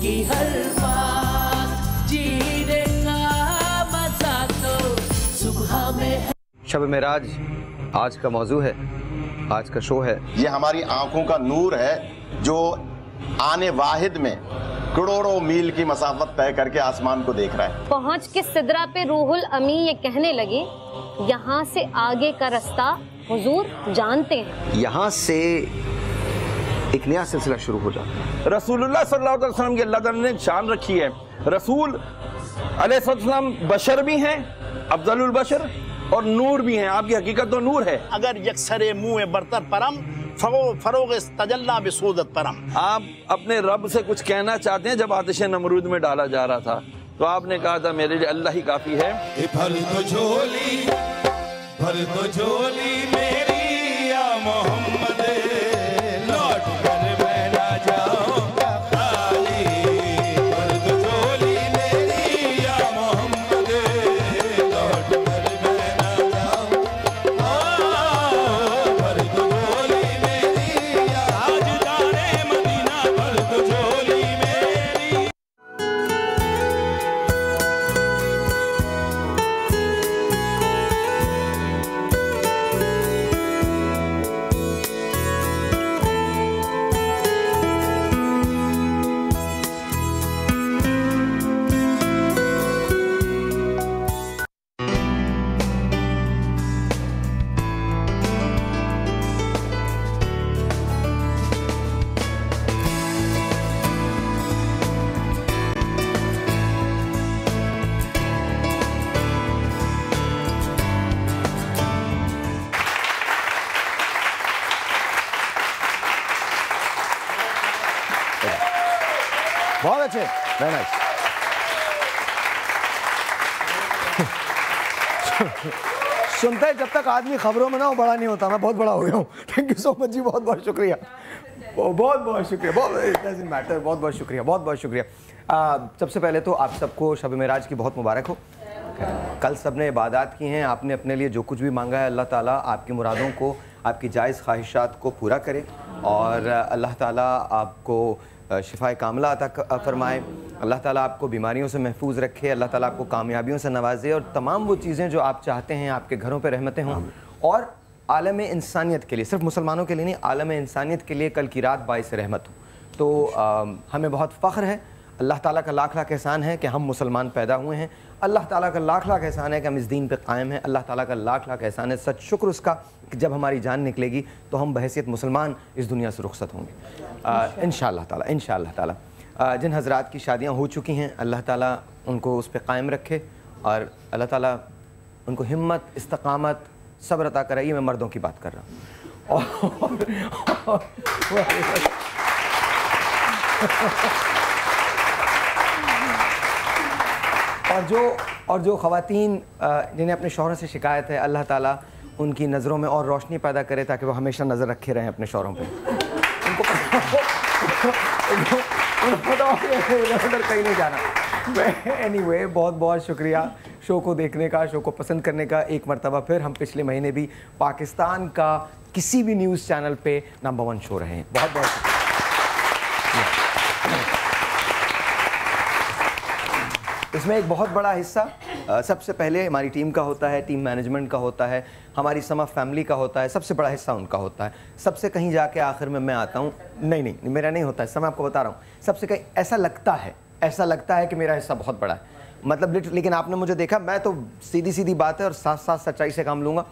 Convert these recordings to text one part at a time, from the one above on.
की हर बात जीने का मजा तो सुबह में है। शब मेराज आज का मौजू है, आज का शो है। ये हमारी आंखों का नूर है जो आने वाहिद में करोड़ों मील की मसाफत तय करके आसमान को देख रहा है। पहुंच के सिदरा पे रूहुल अमी ये कहने लगे, यहाँ से आगे का रास्ता हुजूर जानते हैं। यहाँ से एक नया सिलसिला शुरू हो जाता है। रसूलुल्लाह सल्लल्लाहु अलैहि वसल्लम की अल्लाह ताला ने शान रखी है। रसूल अलैहिस्सलाम बशर भी हैं, अफजलुल बशर, और नूर भी हैं। आपकी हकीकत तो नूर है। अगर यकसरे मुँह बरतर परम फरोग तजल्ला बिसूदत परम। आप अपने रब से कुछ कहना चाहते हैं। जब आतिश नमरूद में डाला जा रहा था तो आपने कहा था मेरे लिए अल्लाह ही काफी है। भर दो झोली मेरी या मोहम्मद, लौट कर मैं ना जाऊंगा खाली। भर दो झोली मेरी या मोहम्मद, लौट कर मैं ना जाऊंगा। भर दो झोली मेरी या ताजदारे मदीना, भर दो झोली मेरी। बहुत अच्छे, वेरी नाइस। सुनते हैं जब तक आदमी खबरों में ना हो बड़ा नहीं होता। मैं बहुत बड़ा हो गया हूँ। थैंक यू सो मच जी, बहुत बहुत शुक्रिया, बहुत बहुत शुक्रिया, बहुत मैटर, बहुत बहुत शुक्रिया, बहुत बहुत शुक्रिया। सबसे पहले तो आप सबको शब मेराज की बहुत मुबारक हो। कल सब ने इबादत की हैं, आपने अपने लिए जो कुछ भी मांगा है अल्लाह ताला आपकी मुरादों को, आपकी जायज़ ख्वाहिशात को पूरा करे और अल्लाह ताला आपको शिफाए कामला अता फरमाए। अल्लाह ताला आपको बीमारियों से महफूज रखे, अल्लाह ताला आपको कामयाबियों से नवाजे और तमाम वो चीज़ें जो आप चाहते हैं आपके घरों पे रहमतें हों। और आलम इंसानियत के लिए, सिर्फ मुसलमानों के लिए नहीं, आलम इंसानियत के लिए कल की रात बाइस रहमत हो। तो हमें बहुत फ़ख्र है, अल्लाह ताला का लाख लाख एहसान है कि हम मुसलमान पैदा हुए हैं। अल्लाह ताला का लाख लाख एहसान है कि हम इस दीन पे कायम हैं। अल्लाह ताला का लाख लाख एहसान है, सच शुक्र उसका कि जब हमारी जान निकलेगी तो हम बहैसियत मुसलमान इस दुनिया से रुखसत होंगे इंशाअल्लाह ताला, इंशाअल्लाह ताला। जिन हज़रात की शादियाँ हो चुकी हैं अल्लाह ताला उनको उस पर कायम रखे और अल्लाह ताला उनको हिम्मत, इस्तकामत, सब्र अता करे। ये मैं मर्दों की बात कर रहा हूँ। और जो ख़वातीन जिन्हें अपने शौहरों से शिकायत है अल्लाह ताला उनकी नज़रों में और रोशनी पैदा करे ताकि वो हमेशा नज़र रखे रहें अपने शौहरों पे। उनको उधर कहीं नहीं जाना। एनीवे, बहुत बहुत शुक्रिया शो को देखने का, शो को पसंद करने का। एक मरतबा फिर हम पिछले महीने भी पाकिस्तान का किसी भी न्यूज़ चैनल पे नंबर 1 शो रहे हैं। बहुत बहुत शुक्रिया। इसमें एक बहुत बड़ा हिस्सा सबसे पहले हमारी टीम का होता है, टीम मैनेजमेंट का होता है, हमारी समा फैमिली का होता है। सबसे बड़ा हिस्सा उनका होता है। सबसे कहीं जाके आखिर में मैं आता हूँ, नहीं मेरा नहीं होता है, मैं आपको बता रहा हूँ। सबसे कहीं ऐसा लगता है कि मेरा हिस्सा बहुत बड़ा है, मतलब लेकिन आपने मुझे देखा, मैं तो सीधी सीधी बात है और साथ साथ सच्चाई से काम लूँगा।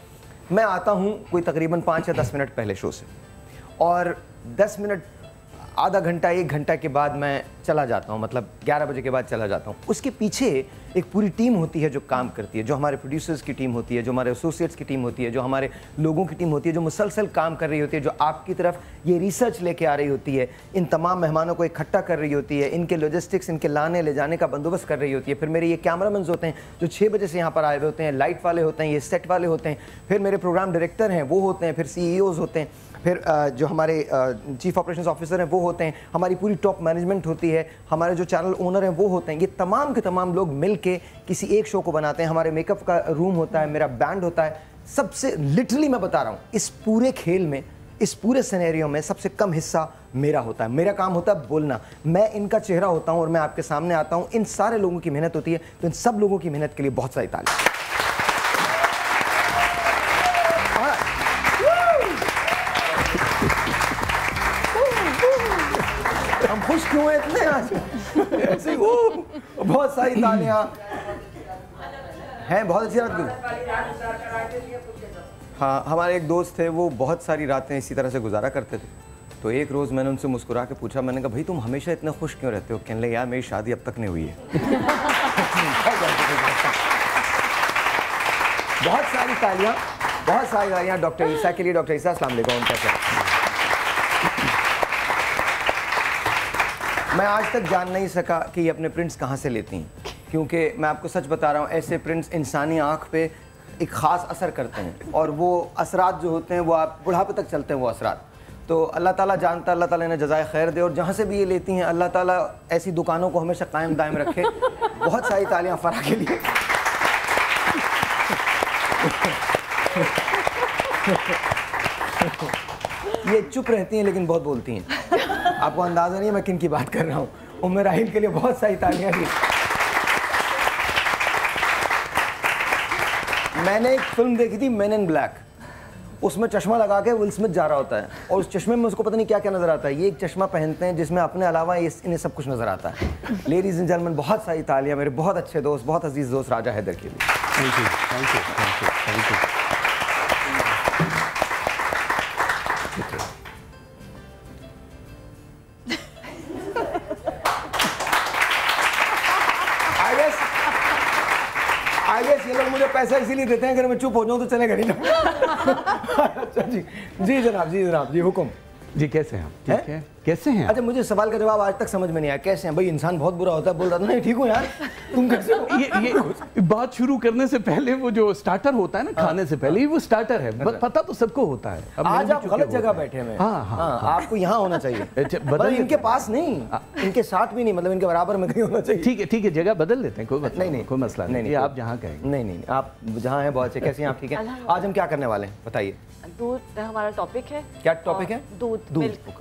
मैं आता हूँ कोई तकरीबन 5 या 10 मिनट पहले शो से, और 10 मिनट, आधा घंटा, 1 घंटा के बाद मैं चला जाता हूँ, मतलब 11 बजे के बाद चला जाता हूँ। उसके पीछे एक पूरी टीम होती है जो काम करती है, जो हमारे प्रोड्यूसर्स की टीम होती है, जो हमारे एसोसिएट्स की टीम होती है, जो हमारे लोगों की टीम होती है, जो मुसलसल काम कर रही होती है, जो आपकी तरफ ये रिसर्च लेके आ रही होती है, इन तमाम मेहमानों को इकट्ठा कर रही होती है, इनके लॉजिस्टिक्स, इनके लाने ले जाने का बंदोबस्त कर रही होती है। फिर मेरे ये कैमरामैन होते हैं जो 6 बजे से यहाँ पर आए हुए होते हैं, लाइट वाले होते हैं, ये सेट वाले होते हैं, फिर मेरे प्रोग्राम डायरेक्टर हैं वो होते हैं, फिर CEOs होते हैं, फिर जो हमारे चीफ ऑपरेशंस ऑफिसर हैं वो होते हैं, हमारी पूरी टॉप मैनेजमेंट होती है, हमारे जो चैनल ओनर हैं वो होते हैं। ये तमाम के तमाम लोग मिल के किसी एक शो को बनाते हैं। हमारे मेकअप का रूम होता है, मेरा बैंड होता है। सबसे लिटरली मैं बता रहा हूँ, इस पूरे खेल में इस पूरे सिनेरियो में सबसे कम हिस्सा मेरा होता है। मेरा काम होता है बोलना, मैं इनका चेहरा होता हूं और मैं आपके सामने आता हूं। इन सारे लोगों की मेहनत होती है, तो इन सब लोगों की मेहनत के लिए बहुत सारी तालियां। हम खुश क्यों हैं इतने आज? ऐसे ही वो बहुत सारी तालियां हैं। बहुत अच्छी रात गुजरी। हाँ, हमारे एक दोस्त थे, वो बहुत सारी रातें इसी तरह से गुजारा करते थे। तो एक रोज़ मैंने उनसे मुस्कुरा के पूछा, मैंने कहा भाई तुम हमेशा इतने खुश क्यों रहते हो? कहने लगे यार मेरी शादी अब तक नहीं हुई है। बहुत सारी तालियां डॉक्टर ईसा के लिए। डॉक्टर ईसा अस्सलाम वालेकुम, कैसे हैं? मैं आज तक जान नहीं सका कि ये अपने प्रिंट्स कहाँ से लेती हैं, क्योंकि मैं आपको सच बता रहा हूँ, ऐसे प्रिंट्स इंसानी आँख पे एक ख़ास असर करते हैं और वो असरात जो होते हैं वो आप बुढ़ापे तक चलते हैं वो असरात। तो अल्लाह ताला जानता, अल्लाह ताला ने जज़ाए खैर दे, और जहाँ से भी ये लेती हैं अल्लाह ताला ऐसी दुकानों को हमेशा कायम दायम रखे। बहुत सारी तालियां फराह के लिए। ये चुप रहती हैं लेकिन बहुत बोलती हैं। आपको अंदाज़ा नहीं है मैं किन की बात कर रहा हूँ। उम्मे राहिल के लिए बहुत सारी तालियां दी। मैंने एक फिल्म देखी थी मेन इन ब्लैक, उसमें चश्मा लगा के विल स्मिथ जा रहा होता है और उस चश्मे में उसको पता नहीं क्या क्या नजर आता है। ये एक चश्मा पहनते हैं जिसमें अपने अलावा इन्हें सब कुछ नजर आता है। लेडीज एंड जेंटलमैन, बहुत सारी तालियां मेरे बहुत अच्छे दोस्त, बहुत अजीज दोस्त राजा हैदर के लिए। Thank you, thank you, thank you, thank you. ये लोग मुझे पैसा इसीलिए देते हैं, अगर मैं चुप हो जाऊं तो चलेगा नहीं ना। अच्छा जी, जी जनाब, जी हुक्म। जी कैसे हैं आप? ठीक है, कैसे हैं? अच्छा, मुझे सवाल का जवाब आज तक समझ में नहीं आया, कैसे हैं भाई? इंसान बहुत बुरा होता है, बोल रहा था नहीं ठीक हूँ यार, तुम कैसे हो? ये बात शुरू करने से पहले वो जो स्टार्टर होता है ना, खाने से पहले, वो स्टार्टर है, पता तो सबको होता है। आज आप गलत जगह बैठे हैं। हाँ, आपको यहाँ होना चाहिए, मतलब इनके पास नहीं, इनके साथ भी नहीं, मतलब इनके बराबर में कहीं होना चाहिए। ठीक है, जगह बदल लेते हैं, कोई मसला नहीं, आप जहाँ कहेंगे। नहीं, आप जहाँ हैं बहुत अच्छे। कैसे हैं आप? ठीक है। आज हम क्या करने वाले हैं बताइए? दूध हमारा टॉपिक है। क्या टॉपिक है? दूध,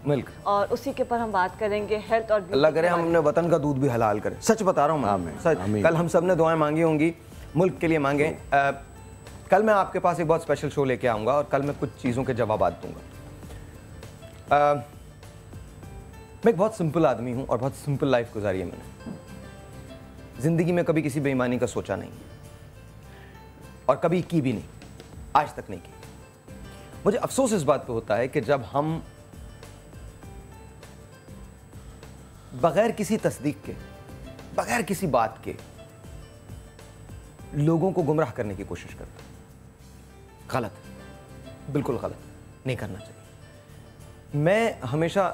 मिल्क, और उसी के ऊपर हम बात करेंगे हेल्थ और अल्लाह करे हम अपने वतन का दूध भी हलाल करें। सच बता रहा हूँ मैं, सच। कल हम सब ने दुआएं मांगी होंगी, मुल्क के लिए मांगे। कल मैं आपके पास एक बहुत स्पेशल शो लेके आऊँगा और कल मैं कुछ चीज़ों के जवाब दूंगा। मैं एक बहुत सिंपल आदमी हूँ और बहुत सिंपल लाइफ गुजारी है मैंने। ज़िंदगी में कभी किसी बेईमानी का सोचा नहीं और कभी की भी नहीं, आज तक नहीं की। मुझे अफसोस इस बात पे होता है कि जब हम बगैर किसी तस्दीक के, बगैर किसी बात के लोगों को गुमराह करने की कोशिश करते हैं। गलत, बिल्कुल गलत, नहीं करना चाहिए। मैं हमेशा,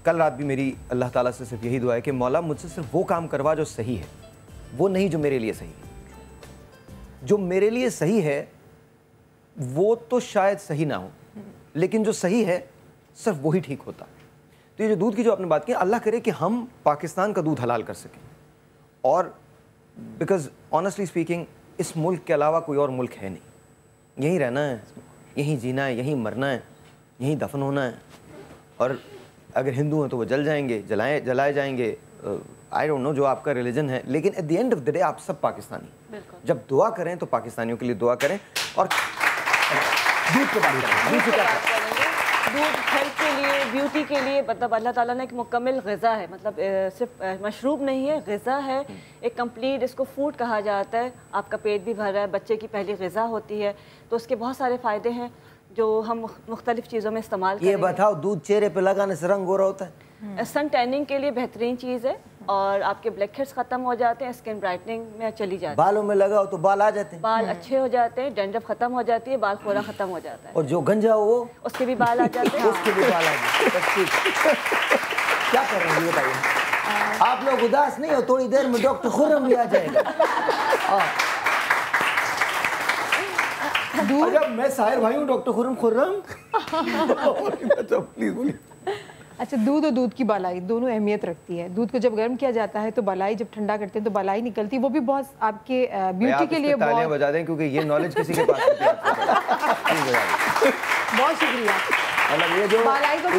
कल रात भी मेरी अल्लाह ताला से सिर्फ यही दुआ है कि मौला मुझसे सिर्फ वो काम करवा जो सही है, वो नहीं जो मेरे लिए सही है। जो मेरे लिए सही है वो तो शायद सही ना हो, लेकिन जो सही है सिर्फ वही ठीक होता। तो ये जो दूध की जो आपने बात की, अल्लाह करे कि हम पाकिस्तान का दूध हलाल कर सकें। और बिकॉज ऑनेस्टली स्पीकिंग इस मुल्क के अलावा कोई और मुल्क है नहीं। यहीं रहना है, यहीं जीना है, यहीं मरना है, यहीं दफन होना है। और अगर हिंदू हैं तो वो जल जाएंगे, जलाए जाएंगे, आई डोंट नो जो आपका रिलीजन है, लेकिन at the end of the day आप सब पाकिस्तानी। जब दुआ करें तो पाकिस्तानियों के लिए दुआ करें। और दूध के बारे में दूध हेल्थ के लिए, ब्यूटी के लिए, मतलब अल्लाह ताला ने एक मुकम्मल ग़िज़ा है, मतलब सिर्फ मशरूब नहीं है, ग़िज़ा है, एक कंप्लीट, इसको फूड कहा जाता है। आपका पेट भी भर रहा है, बच्चे की पहली ग़िज़ा होती है, तो उसके बहुत सारे फ़ायदे हैं जो हम मुख्तलिफ़ चीज़ों में इस्तेमाल करेंगे। ये बताओ, दूध चेहरे पे लगाने से रंग गोरा होता है? सन टैनिंग के लिए बेहतरीन चीज़ है और आपके ब्लैक हेड्स खत्म हो जाते हैं, स्किन ब्राइटनिंग में चली जाती है। बालों में लगाओ तो बाल आ जाते हैं, बाल अच्छे हो जाते हैं, डैंड्रफ खत्म हो जाती है, बाल खोरा खत्म हो जाता है। और जो गंजा हो वो, उसके भी बाल आ जाते हैं। उसके भी बाल आ जाते हैं। क्या कर रहे हैं ये बताइए? आप लोग उदास नहीं हो, थोड़ी देर में डॉक्टर खुर्रम भी आ जाएगा। जब मैं साहिर भाई हूँ, डॉक्टर खुर्रम प्लीज बोलिए। अच्छा, दूध और दूध की बालाई दोनों अहमियत रखती है। दूध को जब गर्म किया जाता है तो बालाई, जब ठंडा करते हैं तो बालाई निकलती है, वो भी बहुत आपके ब्यूटी के लिए तालियां बजा दें क्योंकि ये नॉलेज किसी के पास नहीं है। बहुत शुक्रिया। मतलब ये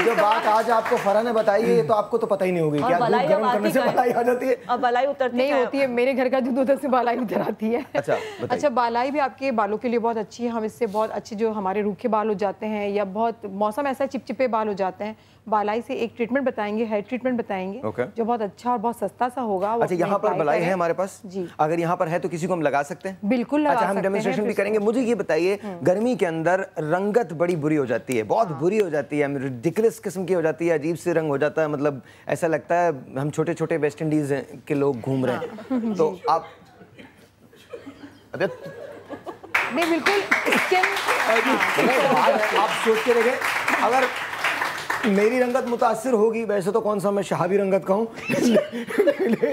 जो बात आज आपको फरा ने बताई है, ये तो आपको तो पता ही नहीं होगी क्या दूध गर्म करने से बालाई आ जाती है? अब बालाई उतरती नहीं होती है, मेरे घर का दूध उधर से बालाई उतर आती है। अच्छा बालाई भी आपके बालों के लिए बहुत अच्छी है। हम इससे बहुत अच्छे जो हमारे रूखे बाल हो जाते हैं या बहुत मौसम ऐसा चिपचिपे बाल हो जाते हैं, बालाई से एक ट्रीटमेंट बताएंगे, हेयर ट्रीटमेंट बताएंगे जो बहुत अच्छा और बहुत सस्ता सा होगा। अच्छा, यहाँ पर बालाई है हमारे पास जी? अगर यहाँ पर है तो किसी को हम लगा सकते हैं? बिल्कुल लगा सकते हैं। हम डेमोन्स्ट्रेशन भी करेंगे। मुझे ये बताइए, गर्मी के अंदर रंगत बड़ी बुरी हो जाती है, बहुत बुरी हो जाती है, रिडिकुलस किस्म की हो जाती है, अजीब से रंग हो जाता है, मतलब ऐसा लगता है हम छोटे छोटे वेस्ट इंडीज के लोग घूम रहे हैं। तो आप नहीं बिल्कुल आप सोच के देखें, अगर मेरी रंगत मुतासिर होगी, वैसे तो कौन सा मैं शहाबी रंगत का हूँ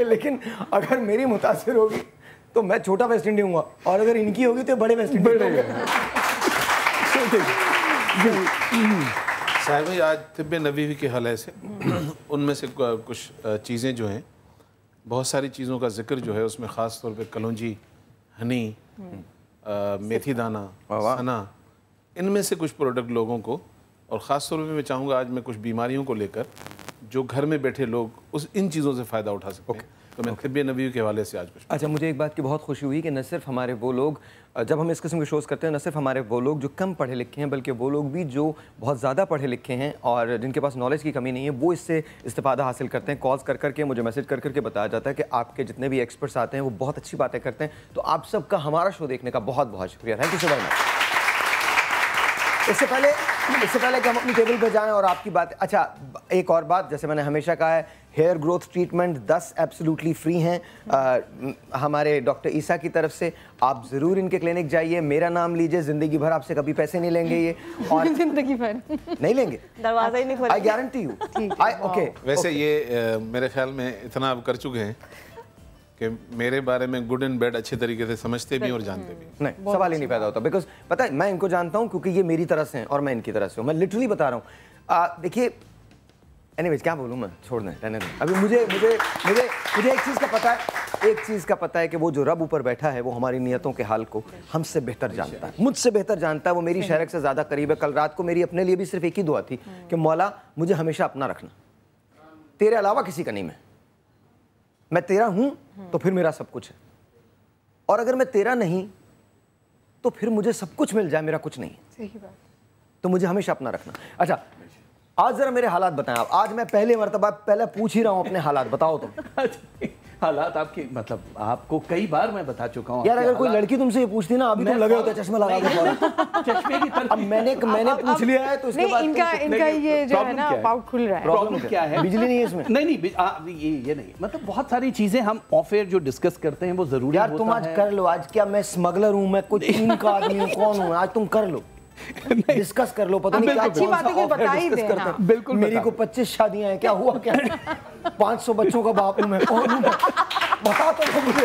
लेकिन अगर मेरी मुतासिर होगी तो मैं छोटा वेस्ट इंडी हूँगा, और अगर इनकी होगी तो बड़े वेस्ट इंडी होंगे। साहिब भाई, आज तिब्बे नबवी के हवाले से उनमें से कुछ चीज़ें जो हैं, बहुत सारी चीज़ों का जिक्र जो है उसमें ख़ास तौर पे कलौंजी, हनी, मेथी दाना, सना, इनमें से कुछ प्रोडक्ट लोगों को, और ख़ास तौर पे मैं चाहूँगा आज मैं कुछ बीमारियों को लेकर जो घर में बैठे लोग उस इन चीज़ों से फ़ायदा उठा सकते हैं, तो मैं तिब्बे नबवी के हवाले से आज कुछ। अच्छा, मुझे एक बात की बहुत खुशी हुई कि न सिर्फ हमारे वो लोग, जब हम इस किस्म के शोज़ करते हैं, न सिर्फ हमारे वो लोग जो कम पढ़े लिखे हैं, बल्कि वो लोग भी जो बहुत ज़्यादा पढ़े लिखे हैं और जिनके पास नॉलेज की कमी नहीं है, वो इससे इस्तेफ़ादा हासिल करते हैं। कॉल्स कर करके मुझे मैसेज कर करके बताया जाता है कि आपके जितने भी एक्सपर्ट्स आते हैं वो बहुत अच्छी बातें करते हैं। तो आप सबका हमारा शो देखने का बहुत बहुत शुक्रिया। Thank you so much. इससे पहले कि हम अपनी टेबल पे जाएं और आपकी बात, अच्छा एक और बात, जैसे मैंने हमेशा कहा है, hair growth treatment 10 absolutely free हैं हमारे डॉक्टर ईसा की तरफ से। आप ज़रूर इनके क्लिनिक जाइए, मेरा नाम लीजिए, ज़िंदगी भर आपसे कभी पैसे नहीं लेंगे ये, और जिंदगी भर नहीं लेंगे, दरवाजा ही नहीं खोलेंगे, आई गारंटी यू। ओके, वैसे ये मेरे ख्याल में इतना आप कर चुके हैं कि मेरे बारे में गुड एंड बैड अच्छे तरीके से समझते भी और जानते भी। नहीं, सवाल ही नहीं पैदा होता, बिकॉज पता है मैं इनको जानता हूँ क्योंकि ये मेरी तरह से हैं और मैं इनकी तरह से हूँ। मैं लिटरली बता रहा हूँ। देखिए, एनीवेज क्या बोलूँ मैं, छोड़ दें, रहने दें। अभी मुझे एक चीज़ का पता है कि वो जो रब ऊपर बैठा है वो हमारी नियतों के हाल को हमसे बेहतर जानता है, मुझसे बेहतर जानता है। वो मेरी शहरक से ज़्यादा करीब है। कल रात को मेरी अपने लिए भी सिर्फ एक ही दुआ थी कि मौला मुझे हमेशा अपना रखना, तेरे अलावा किसी का नहीं। मैं तेरा हूं तो फिर मेरा सब कुछ है, और अगर मैं तेरा नहीं तो फिर मुझे सब कुछ मिल जाए, मेरा कुछ नहीं है। सही बात। तो मुझे हमेशा अपना रखना। अच्छा, आज जरा मेरे हालात बताएं आप। आज मैं पहले मर्तबा पहले पूछ ही रहा हूं अपने हालात, बताओ तुम। हालात आपके, मतलब आपको कई बार मैं बता चुका हूँ यार। अगर कोई लड़की तुमसे ये पूछती ना, अभी तुम लगे होते चश्मा लगा के, चश्मे की तरफ। अब मैंने पूछ लिया है तो इसके बाद इनका ये जो है ना पाउट खुल रहा है। प्रॉब्लम क्या है? बिजली नहीं है इसमें? नहीं, ये नहीं, मतलब बहुत सारी चीजें हम ऑफ एयर जो डिस्कस करते हैं वो जरूरी यार। तुम आज कर लो। आज क्या मैं स्मगलर हूँ, मैं कोई टीम का आदमी हूँ, कौन हूँ? आज तुम कर लो, डिस्कस कर लो। पता नहीं क्या अच्छी बातें कोई बता ही दे। हाँ। बिल्कुल, मेरी को 25 शादियां हैं, क्या हुआ क्या? 500 बच्चों का बाप हूं मैं, कौन हूं? बता तो मुझे।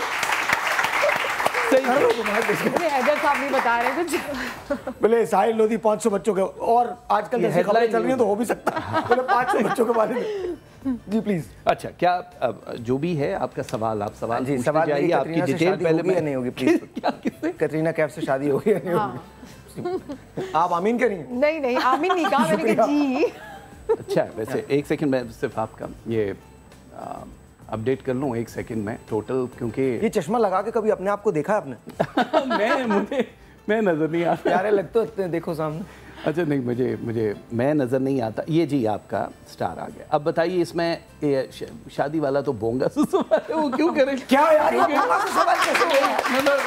हैदर साहब नहीं बता रहे कुछ। बोले साहिल लोधी 500 बच्चों के, और आजकल जैसे खबरें चल रही हैं तो हो भी सकता है। बोले 500 बच्चों के बारे में। जी प्लीज। अच्छा, क्या जो भी है आपका सवाल, आप सवाल जी, सवाल जाइए। आपकी डिटेल पहले में नहीं होगी प्लीज। क्या कटरीना कैफ से शादी होगी या नहीं होगी? आप आमीन करिए। नहीं, आमीन नहीं कहा मैंने, कहा जी। अच्छा, वैसे एक सेकंड मैं सिर्फ आपका ये अपडेट कर लूँ एक सेकंड में टोटल, क्योंकि ये चश्मा लगा के कभी अपने आप को देखा है आपने? मैं नजर नहीं आता। प्यारे लगते हो, देखो सामने। अच्छा, नहीं, मुझे मैं नजर नहीं आता। ये जी आपका स्टार आ गया। अब बताइए, इसमें शादी वाला तो बोंगा सवाल है, वो क्यों करें? क्या यार, ये बोंगा सवाल कैसे हुआ? मतलब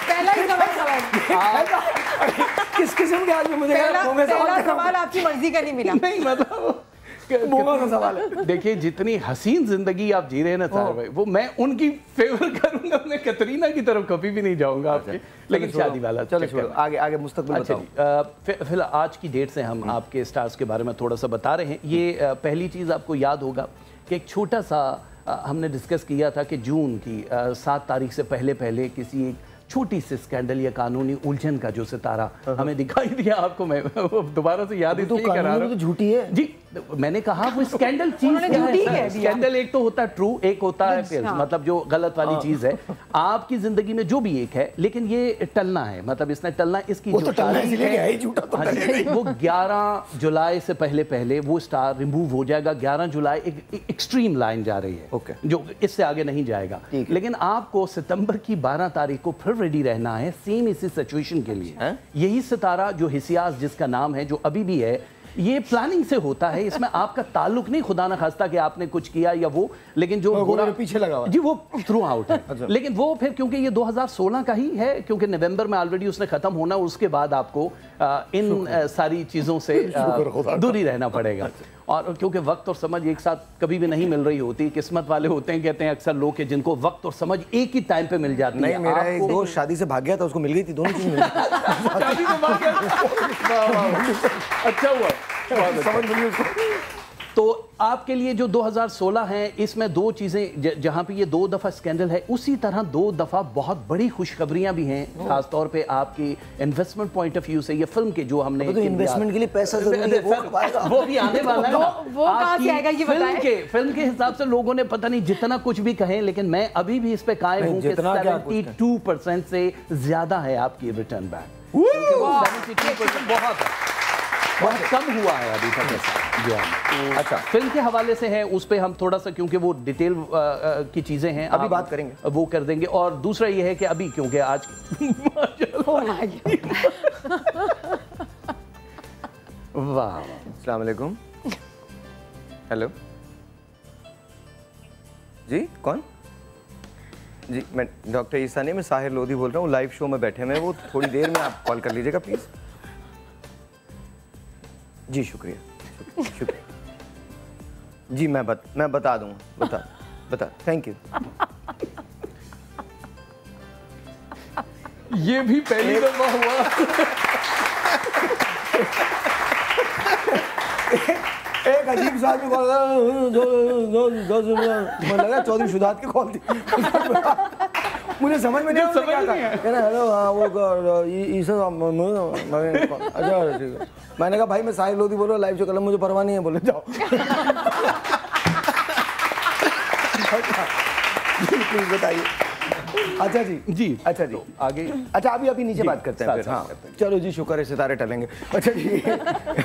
पहला ही सवाल किस किस्म के आदमी? मुझे पहला सवाल आपकी मर्जी का नहीं मिला। नहीं, मतलब बोंगा का सवाल है। देखिए, जितनी हसीन जिंदगी आप जी रहे हैं ना तार भाई, वो मैं उनकी फेवर करूंगा। मैं कतरीना की तरफ कभी भी नहीं जाऊंगा आपके, लेकिन शादी वाला चलो छोड़ो, आगे मुस्तकबिल बताओ। फिलहाल आज की डेट से हम आपके स्टार्स के बारे में थोड़ा सा बता रहे हैं। ये पहली चीज़ आपको याद होगा कि एक छोटा सा हमने डिस्कस किया था कि जून की 7 तारीख से पहले किसी एक छोटी सी स्कैंडल या कानूनी उलझन का जो सितारा हमें दिखाई दिया। आपको मैं दोबारा से याद इसलिए करा रहा हूं। तो झूठी है जी, मैंने कहा वो स्कैंडल चीज क्या है? स्कैंडल एक तो होता है ट्रू, एक होता है फेल्स, मतलब जो गलत वाली चीज है आपकी जिंदगी में जो भी एक है, लेकिन ये टलना है, मतलब इसने टलना, इसकी जो तारीख है वो 11 जुलाई से पहले वो स्टार रिमूव हो जाएगा। 11 जुलाई एक एक्सट्रीम लाइन जा रही है जो इससे आगे नहीं जाएगा, लेकिन आपको सितंबर की 12 तारीख को फिर रेडी रहना है सेम इसी सिचुएशन के लिए। यही सितारा जो हिसियास जिसका नाम है, जो अभी भी है, ये प्लानिंग से होता है, इसमें आपका ताल्लुक नहीं खुदा ना खास्ता कि आपने कुछ किया या वो, लेकिन जो गोरा पीछे लगा हुआ जी वो थ्रू आउट है। लेकिन वो फिर क्योंकि ये 2016 का ही है, क्योंकि नवंबर में ऑलरेडी उसने खत्म होना, उसके बाद आपको इन सारी चीजों से दूर ही रहना पड़ेगा। और क्योंकि वक्त और समझ एक साथ कभी भी नहीं मिल रही होती, किस्मत वाले होते हैं, कहते हैं अक्सर लोग के जिनको वक्त और समझ एक ही टाइम पे मिल जाती है। मेरा एक दोस्त शादी से भाग गया था, उसको मिल गई थी, दोनों चीज मिल गई। अच्छा हुआ, समझ मिली उसको। तो आपके लिए जो 2016 है, इसमें दो चीजें, जहां पे ये 2 दफा स्कैंडल है, उसी तरह 2 दफा बहुत बड़ी खुशखबरियां भी हैं, खासतौर पे आपकी इन्वेस्टमेंट पॉइंट ऑफ व्यू से। ये फिल्म के जो हमने तो इन्वेस्टमेंट के लिए पैसा जरूरी है, वो भी आने वाला है। वो कहां से आएगा ये बताएं। फिल्म के हिसाब से लोगों ने पता नहीं जितना कुछ भी कहें, लेकिन मैं अभी भी इस पे कायम हूं कि 72% से ज्यादा है आपकी रिटर्न बैक। 72% बहुत कम हुआ है अभी तक ऐसा। अच्छा, फिल्म के हवाले से है, उस पे हम थोड़ा सा, क्योंकि वो डिटेल की चीजें हैं, अभी बात करेंगे, वो कर देंगे। और दूसरा ये है कि अभी क्योंकि आज वाह, अस्सलाम वालेकुम, हेलो जी, कौन जी? मैं डॉक्टर ईसा नहीं, मैं साहिर लोधी बोल रहा हूँ, लाइव शो में बैठे हैं, वो थोड़ी देर में आप कॉल कर लीजिएगा प्लीज। जी शुक्रिया, शुक्रिया जी, मैं बता दूंगा, बता थैंक यू। ये भी पहली दफा हुआ। एक अजीब सा आदमी कॉल लगा, चौधरी शुदात की कॉल थी। मुझे समझ में नहीं क्या था। हेलो, हाँ वो अच्छा, मैंने कहा भाई मैं साहिर लोधी बोल रहा हूँ, लाइव शो कर, मुझे परवाह नहीं है। बोले जाओ। प्लीज बताइए। अच्छा जी, अच्छा जी, आगे। अच्छा अभी नीचे बात करते हैं फिर। हाँ चलो जी, शुक्र है सितारे टलेंगे। अच्छा जी,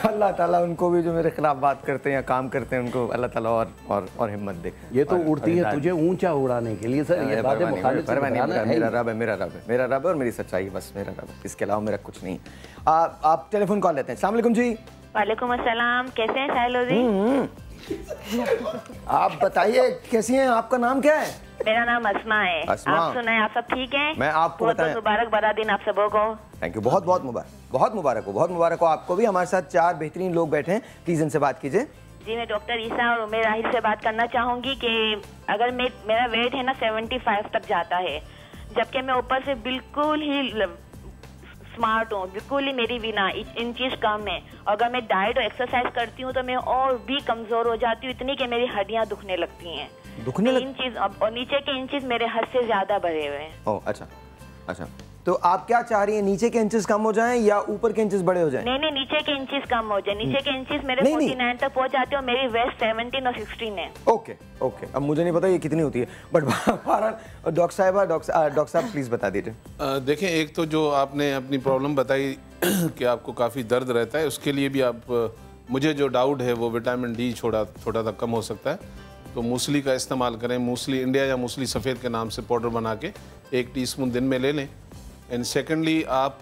अल्लाह ताला उनको भी जो मेरे खिलाफ बात करते हैं या काम करते हैं, उनको अल्लाह ताला और हिम्मत दे। ये तो उड़ती है तुझे ऊंचा उड़ाने के लिए सर, ये बातें मुखालिफ से बताना है। मेरा रब है और मेरी सच्चाई, बस मेरा रब है, इसके अलावा मेरा कुछ नहीं। आप टेलीफोन कॉल लेते हैं। अस्सलाम वालेकुम जी। वालेकुम अस्सलाम, कैसे हैं साहिल लोधी? आप बताइए कैसी हैं, आपका नाम क्या है? मेरा नाम अस्मा है। आप सुनाएं, आप सब ठीक हैं? मैं आपको बताएं, मुबारक बड़ा दिन आप सबों को। थैंक यू, बहुत बहुत मुबारक, बहुत मुबारक हो आपको भी। हमारे साथ 4 बेहतरीन लोग बैठे हैं, प्लीज इनसे बात कीजिए। जी, मैं डॉक्टर ईसा और उमेर राहिल से बात करना चाहूंगी कि अगर मेरा वेट है ना 75 तक जाता है, जबकि मैं ऊपर से बिल्कुल ही स्मार्ट हूँ, बिल्कुल ही मेरी भी ना इंचेस कम है, और अगर मैं डाइट और एक्सरसाइज करती हूँ तो मैं और भी कमजोर हो जाती हूँ, इतनी कि मेरी हड्डियाँ दुखने लगती हैं। इंचेस और नीचे के इंचेस मेरे हद से ज्यादा बढ़े हुए हैं। ओह अच्छा, तो आप क्या चाह रही हैं, नीचे के इंचेस कम हो जाएं या ऊपर के इंचेस बड़े हो जाएं? नहीं, नीचे के इंचेस कम हो जाए। नीचे के इंचेस मेरे 49 तक पहुंच जाते हैं और मेरी वेस्ट 17 और 16 है। ओके, अब मुझे नहीं पता ये कितनी होती है, बट डॉक्टर साहब प्लीज बता दीजिए। देखें, एक तो जो आपने अपनी प्रॉब्लम बताई कि आपको काफ़ी दर्द रहता है, उसके लिए भी आप, मुझे जो डाउट है वो विटामिन डी थोड़ा सा कम हो सकता है, तो मूसली का इस्तेमाल करें। मूसली इंडिया या मूसली सफ़ेद के नाम से पाउडर बना के 1 टीस्पून दिन में ले लें। एंड सेकेंडली, आप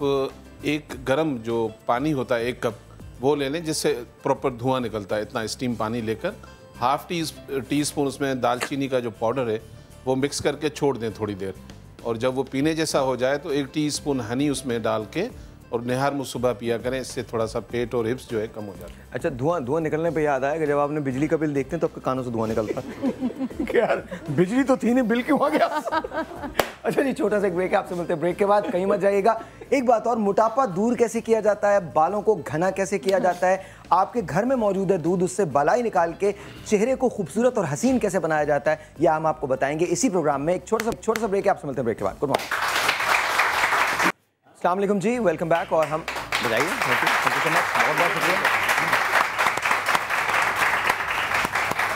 एक गर्म जो पानी होता है 1 कप वो ले लें, जिससे प्रॉपर धुआं निकलता है। इतना स्टीम पानी लेकर हाफ टी-स्पून उसमें दालचीनी का जो पाउडर है वो मिक्स करके छोड़ दें थोड़ी देर, और जब वो पीने जैसा हो जाए तो 1 टीस्पून हनी उसमें डाल के और निहार मुँह सुबह पिया करें। इससे थोड़ा सा पेट और हिप्स जो है कम हो जाता है। अच्छा, धुआं निकलने पे याद आया कि जब आपने बिजली का बिल देखते हैं तो आपके कानों से धुआं निकलता है। यार बिजली तो थी नहीं, बिल क्यों आ गया? अच्छा जी, छोटा सा एक ब्रेक है, आपसे मिलते हैं ब्रेक के बाद, कहीं मत जाइएगा। एक बात और, मोटापा दूर कैसे किया जाता है, बालों को घना कैसे किया जाता है, आपके घर में मौजूद है दूध, उससे बलाई निकाल के चेहरे को खूबसूरत और हसीन कैसे बनाया जाता है, यह हम आपको बताएंगे इसी प्रोग्राम में। एक छोटा सा ब्रेक है, आपसे मिलते हैं ब्रेक के बाद। गुड मॉर्निंग, अस्सलाम वालेकुम जी, वेलकम बैक। और हम बताइए, थैंक यू सो मच, बहुत शुक्रिया।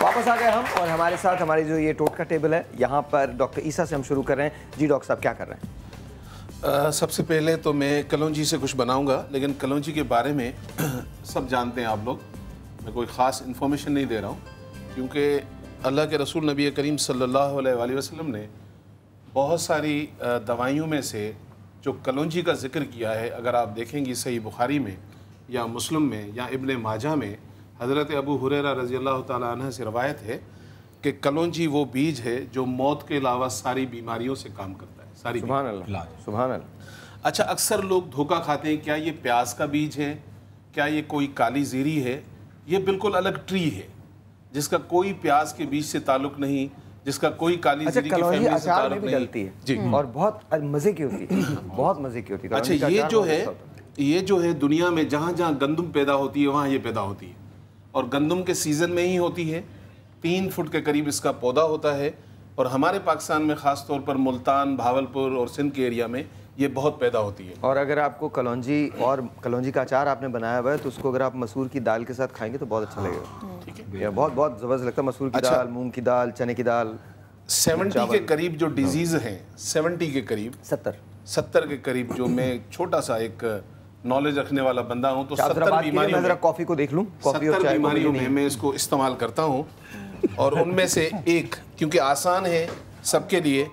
वापस आ गए हम और हमारे साथ हमारी जो ये टोटका टेबल है, यहाँ पर डॉक्टर ईसा से हम शुरू कर रहे हैं। जी डॉक्टर साहब क्या कर रहे हैं? सबसे पहले तो मैं कलौंजी से कुछ बनाऊंगा, लेकिन कलौंजी के बारे में सब जानते हैं आप लोग, मैं कोई ख़ास इन्फॉर्मेशन नहीं दे रहा हूँ, क्योंकि अल्लाह के रसूल नबी करीम सल्लल्लाहु अलैहि वसल्लम ने बहुत सारी दवाइयों में से जो कलौंजी का जिक्र किया है, अगर आप देखेंगी सही बुखारी में या मुस्लिम में या इब्ने माजा में हज़रत अबू हुरैरा रज़ी अल्लाह ताला अन्हु से रवायत है कि कलौंजी वो बीज है जो मौत के अलावा सारी बीमारियों से काम करता है, सारी सुभान अल्लाह, सुभान अल्लाह। अच्छा, अक्सर लोग धोखा खाते हैं, क्या ये प्याज का बीज है, क्या ये कोई काली जीरी है? ये बिल्कुल अलग ट्री है जिसका कोई प्याज के बीज से ताल्लुक नहीं, जिसका कोई काली जीरी की फैमिली से ताल्लुक नहीं। डलती है जी, और बहुत मज़े की होती है, बहुत मज़े की होती है। अच्छा, ये जो है दुनिया में जहाँ जहाँ गंदम पैदा होती है वहाँ ये पैदा होती है, और गंदम के सीज़न में ही होती है। 3 फुट के करीब इसका पौधा होता है, और हमारे पाकिस्तान में ख़ास तौर पर मुल्तान, भावलपुर और सिंध के एरिया में ये बहुत पैदा होती है। और अगर आपको कलौंजी और कलौंजी का अचार आपने बनाया हुआ है तो उसको अगर आप मसूर की दाल के साथ खाएंगे तो बहुत अच्छा लगेगा। ठीक है, ये बहुत बहुत ज़बरदस्त लगता है। मसूर की दाल, मूंग की दाल, चने की दाल। 70 के करीब जो डिजीज़ हैं, 70 के करीब, 70 के करीब, जो मैं छोटा सा एक नॉलेज रखने वाला बंदा हूँ, तो 70 बीमारियों में, कॉफ़ी को देख लूँ, 70 बीमारियों में मैं इसको इस्तेमाल करता हूँ। और उनमें से एक, क्योंकि आसान है सबके लिए,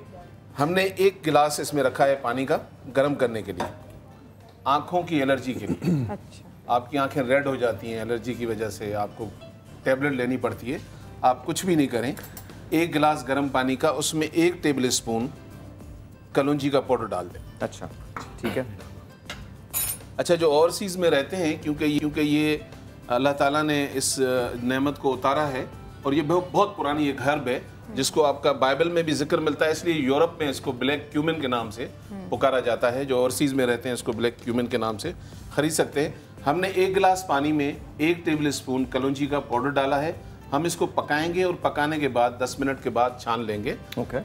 हमने 1 गिलास इसमें रखा है पानी का गर्म करने के लिए, आँखों की एलर्जी के लिए। अच्छा। आपकी आँखें रेड हो जाती हैं एलर्जी की वजह से, आपको टैबलेट लेनी पड़ती है। आप कुछ भी नहीं करें, 1 गिलास गर्म पानी का, उसमें 1 टेबल स्पून कलौंजी का पाउडर डाल दें। अच्छा, ठीक है। अच्छा, जो ओवरसीज़ में रहते हैं, क्योंकि ये अल्लाह ताला ने इस नेमत को उतारा है, और ये बहुत पुरानी एक हर्ब है जिसको आपका बाइबल में भी जिक्र मिलता है, इसलिए यूरोप में इसको ब्लैक क्यूमिन के नाम से पुकारा जाता है। जो ओवरसीज़ में रहते हैं इसको ब्लैक क्यूमिन के नाम से खरीद सकते हैं। हमने 1 गिलास पानी में 1 टेबल स्पून कलौंजी का पाउडर डाला है। हम इसको पकाएंगे और पकाने के बाद 10 मिनट के बाद छान लेंगे।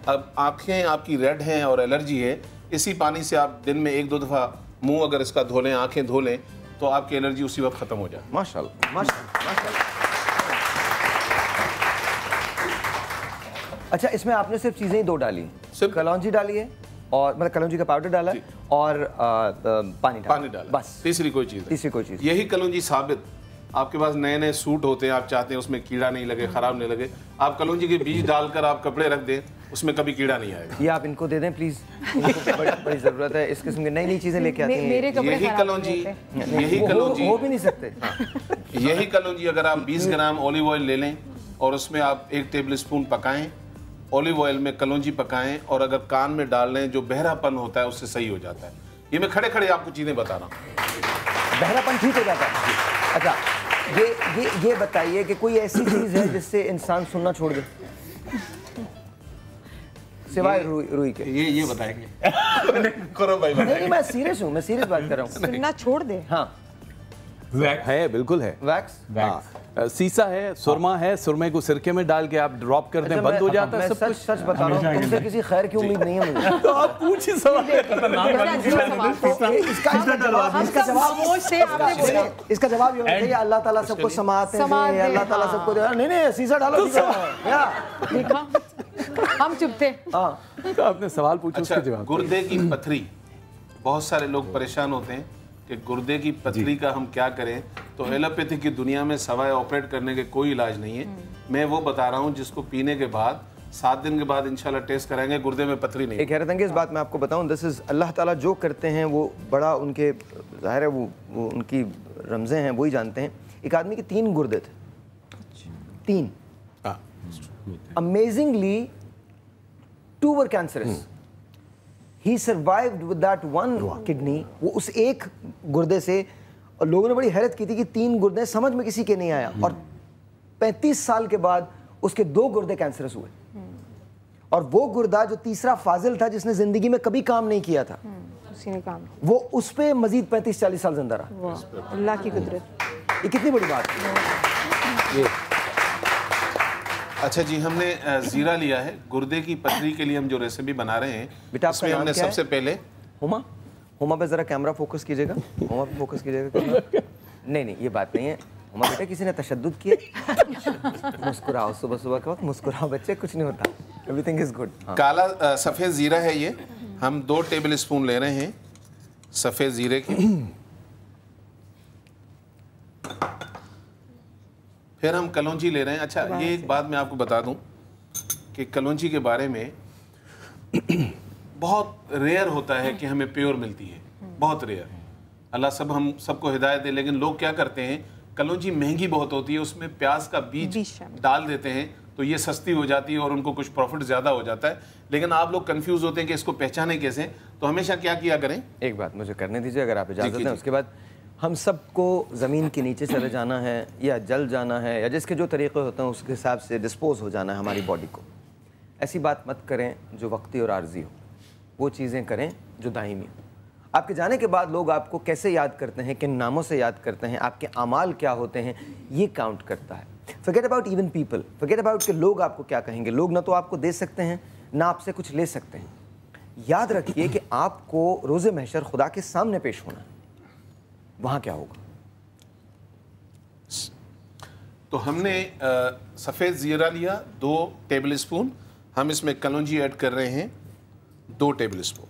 अब आँखें आपकी रेड हैं और एलर्जी है, इसी पानी से आप दिन में 1-2 दफ़ा मुंह अगर इसका धो लें, आँखें धो लें, तो आपकी एलर्जी उसी वक्त ख़त्म हो जाए। माशाल्लाह, माशाल्लाह। अच्छा, इसमें आपने सिर्फ चीज़ें ही 2 डाली, सिर्फ कलौंजी डाली है और मतलब कलौंजी का पाउडर डाला और पानी डाला, बस। तीसरी कोई चीज़, यही कलौंजी साबित। आपके पास नए नए सूट होते हैं, आप चाहते हैं उसमें कीड़ा नहीं लगे, ख़राब नहीं लगे, आप कलौंजी के बीज डालकर आप कपड़े रख दें, उसमें कभी कीड़ा नहीं आएगा। ये आप इनको दे दें प्लीज़, बड़ी ज़रूरत है। इस किस्म की नई नई चीज़ें लेके आते हैं। यही कलौंजी हो भी नहीं सकते। यही कलौंजी अगर आप 20 ग्राम ऑलिव ऑयल ले लें और उसमें आप 1 टेबल स्पून पकाएं, ऑलिव ऑयल में कलौंजी पकाएं, और अगर कान में डाल लें, जो बहरापन होता है उससे सही हो जाता है। ये मैं खड़े खड़े आपको चीज़ें बता रहा हूँ, बहरापन ठीक हो जाता है। अच्छा, ये बताइए कि कोई ऐसी चीज़ है जिससे इंसान सुनना छोड़ दे, सिवाय रुई के? ये बताएंगे। करो भाई, नहीं, मैं सीरियस हूँ, मैं सीरियस बात कर रहा हूँ। सुनना छोड़ दे। हाँ, वैक्स है, बिल्कुल है। वैक्स, सीसा है, सुरमा है, सुरमे को सिरके में डाल के आप ड्रॉप कर दें, बंद हो जाता है सब कुछ। सच बता रहा हूँ, तुमसे किसी खैर की उम्मीद नहीं है मुझे। तो आप पूछ ही सवाल। इसका जवाब ये होना चाहिए, अल्लाह ताला सबको समाते हैं, अल्लाह ताला सबको। नहीं, सीसा डालो, हम चुप थे। तो आपने सवाल पूछा, उसका जवाब। गुर्दे की पथरी, बहुत सारे लोग परेशान होते हैं कि गुर्दे की पथरी का हम क्या करें। तो एलोपैथी की दुनिया में सवाए ऑपरेट करने के कोई इलाज नहीं है। मैं वो बता रहा हूँ जिसको पीने के बाद 7 दिन के बाद इंशाल्लाह टेस्ट कराएंगे, गुर्दे में पथरी नहीं। एक हैरत अंगेज़ बात मैं आपको बताऊँ, दिस इज़ अल्लाह ताला जो करते हैं वो बड़ा उनके ज़ाहिर है, वो उनकी रमज़ें हैं, वही जानते हैं। एक आदमी के 3 गुर्दे थे, 3। Amazingly 2 were cancerous. He survived with that 1 kidney, वो उस एक गुर्दे से। और लोगों ने बड़ी हैरत की थी कि 3 गुर्दे, समझ में किसी के नहीं आया। और 35 साल के बाद उसके 2 गुर्दे कैंसरस हुए। और वो गुर्दा जो तीसरा फाजिल था, जिसने जिंदगी में कभी काम नहीं किया था, उसी ने काम, वो उस पे मजीद 35-40 साल जिंदा रहा। अल्लाह की कुदरत, ये कितनी बड़ी बात है। अच्छा जी, हमने जीरा लिया है गुर्दे की पथरी के लिए। हम जो रेसिपी बना रहे हैं, बेटा इसमें हमने सबसे पहले हुमा पे जरा कैमरा फोकस कीजिएगा, हुमा पे फोकस कीजिएगा। नहीं, ये बात नहीं है। हुमा बेटा किसी ने तशद्दुद किया? मुस्कुराओ, सुबह सुबह के वक्त मुस्कुराओ बच्चे, कुछ नहीं होता, एवरीथिंग इज गुड। काला सफ़ेद ज़ीरा है ये, हम 2 टेबल स्पून ले रहे हैं सफ़ेद ज़ीरे के। फिर हम कलौंजी ले रहे हैं। अच्छा, ये एक बात मैं आपको बता दूं कि कलौंजी के बारे में बहुत रेयर होता है कि हमें प्योर मिलती है, बहुत रेयर। अल्लाह हम सबको हिदायत दे, लेकिन लोग क्या करते हैं, कलौंजी महंगी बहुत होती है, उसमें प्याज का बीज डाल देते हैं तो ये सस्ती हो जाती है और उनको कुछ प्रॉफिट ज़्यादा हो जाता है। लेकिन आप लोग कंफ्यूज होते हैं कि इसको पहचाने कैसे, तो हमेशा क्या किया करें। एक बात मुझे करने दीजिए अगर आप इजाज़त दें, उसके बाद हम सबको ज़मीन के नीचे चले जाना है या जल जाना है या जिसके जो तरीक़े होते हैं उसके हिसाब से डिस्पोज हो जाना है हमारी बॉडी को। ऐसी बात मत करें जो वक्ती और आर्जी हो, वो चीज़ें करें जो दायमी हो। आपके जाने के बाद लोग आपको कैसे याद करते हैं, किन नामों से याद करते हैं, आपके अमाल क्या होते हैं, ये काउंट करता है। Forget about even people, forget about कि लोग आपको क्या कहेंगे। लोग ना तो आपको दे सकते हैं ना आपसे कुछ ले सकते हैं। याद रखिए कि आपको रोज़े महशर खुदा के सामने पेश होना है, वहाँ क्या होगा। तो हमने सफ़ेद ज़ीरा लिया 2 टेबल स्पून, हम इसमें कलौंजी ऐड कर रहे हैं 2 टेबल स्पून।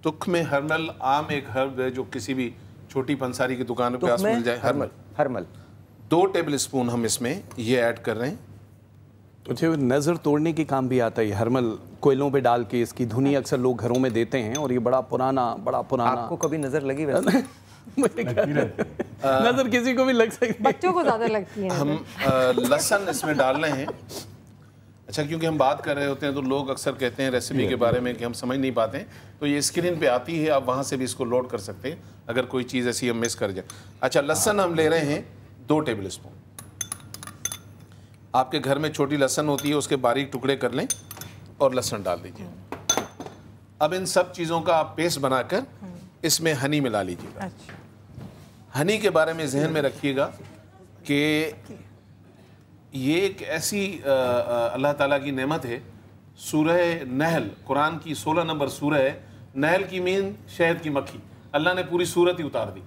तुख में हरमल आम एक हर्ब है जो किसी भी छोटी पंसारी की दुकान पे मिल जाए। हरमल 2 टेबल स्पून हम इसमें ये ऐड कर रहे हैं। मुझे नज़र तोड़ने के काम भी आता है। हरमल कोयलों पे डाल के इसकी धुनी अक्सर लोग घरों में देते हैं और ये बड़ा पुराना आपको कभी नज़र लगी वैसे? नज़र किसी को भी लग सकती है, बच्चों को ज़्यादा लगती है। हम लहसुन इसमें डाल रहे हैं। अच्छा, क्योंकि हम बात कर रहे होते हैं तो लोग अक्सर कहते हैं रेसिपी के बारे में कि हम समझ नहीं पाते हैं, तो ये स्क्रीन पे आती है, आप वहाँ से भी इसको लोड कर सकते हैं अगर कोई चीज़ ऐसी हम मिस कर जाए। अच्छा, लहसुन हम ले रहे हैं 2 टेबल स्पून। आपके घर में छोटी लहसुन होती है, उसके बारीक टुकड़े कर लें और लहसुन डाल दीजिए। अब इन सब चीज़ों का आप पेस्ट बनाकर इसमें हनी मिला लीजिएगा। हनी के बारे में जहन में रखिएगा कि ये एक ऐसी अल्लाह ताला की नेमत है। सूरह नहल, कुरान की 16 नंबर सूरह है। नहल की मीन शहद की मक्खी, अल्लाह ने पूरी सूरत ही उतार दी।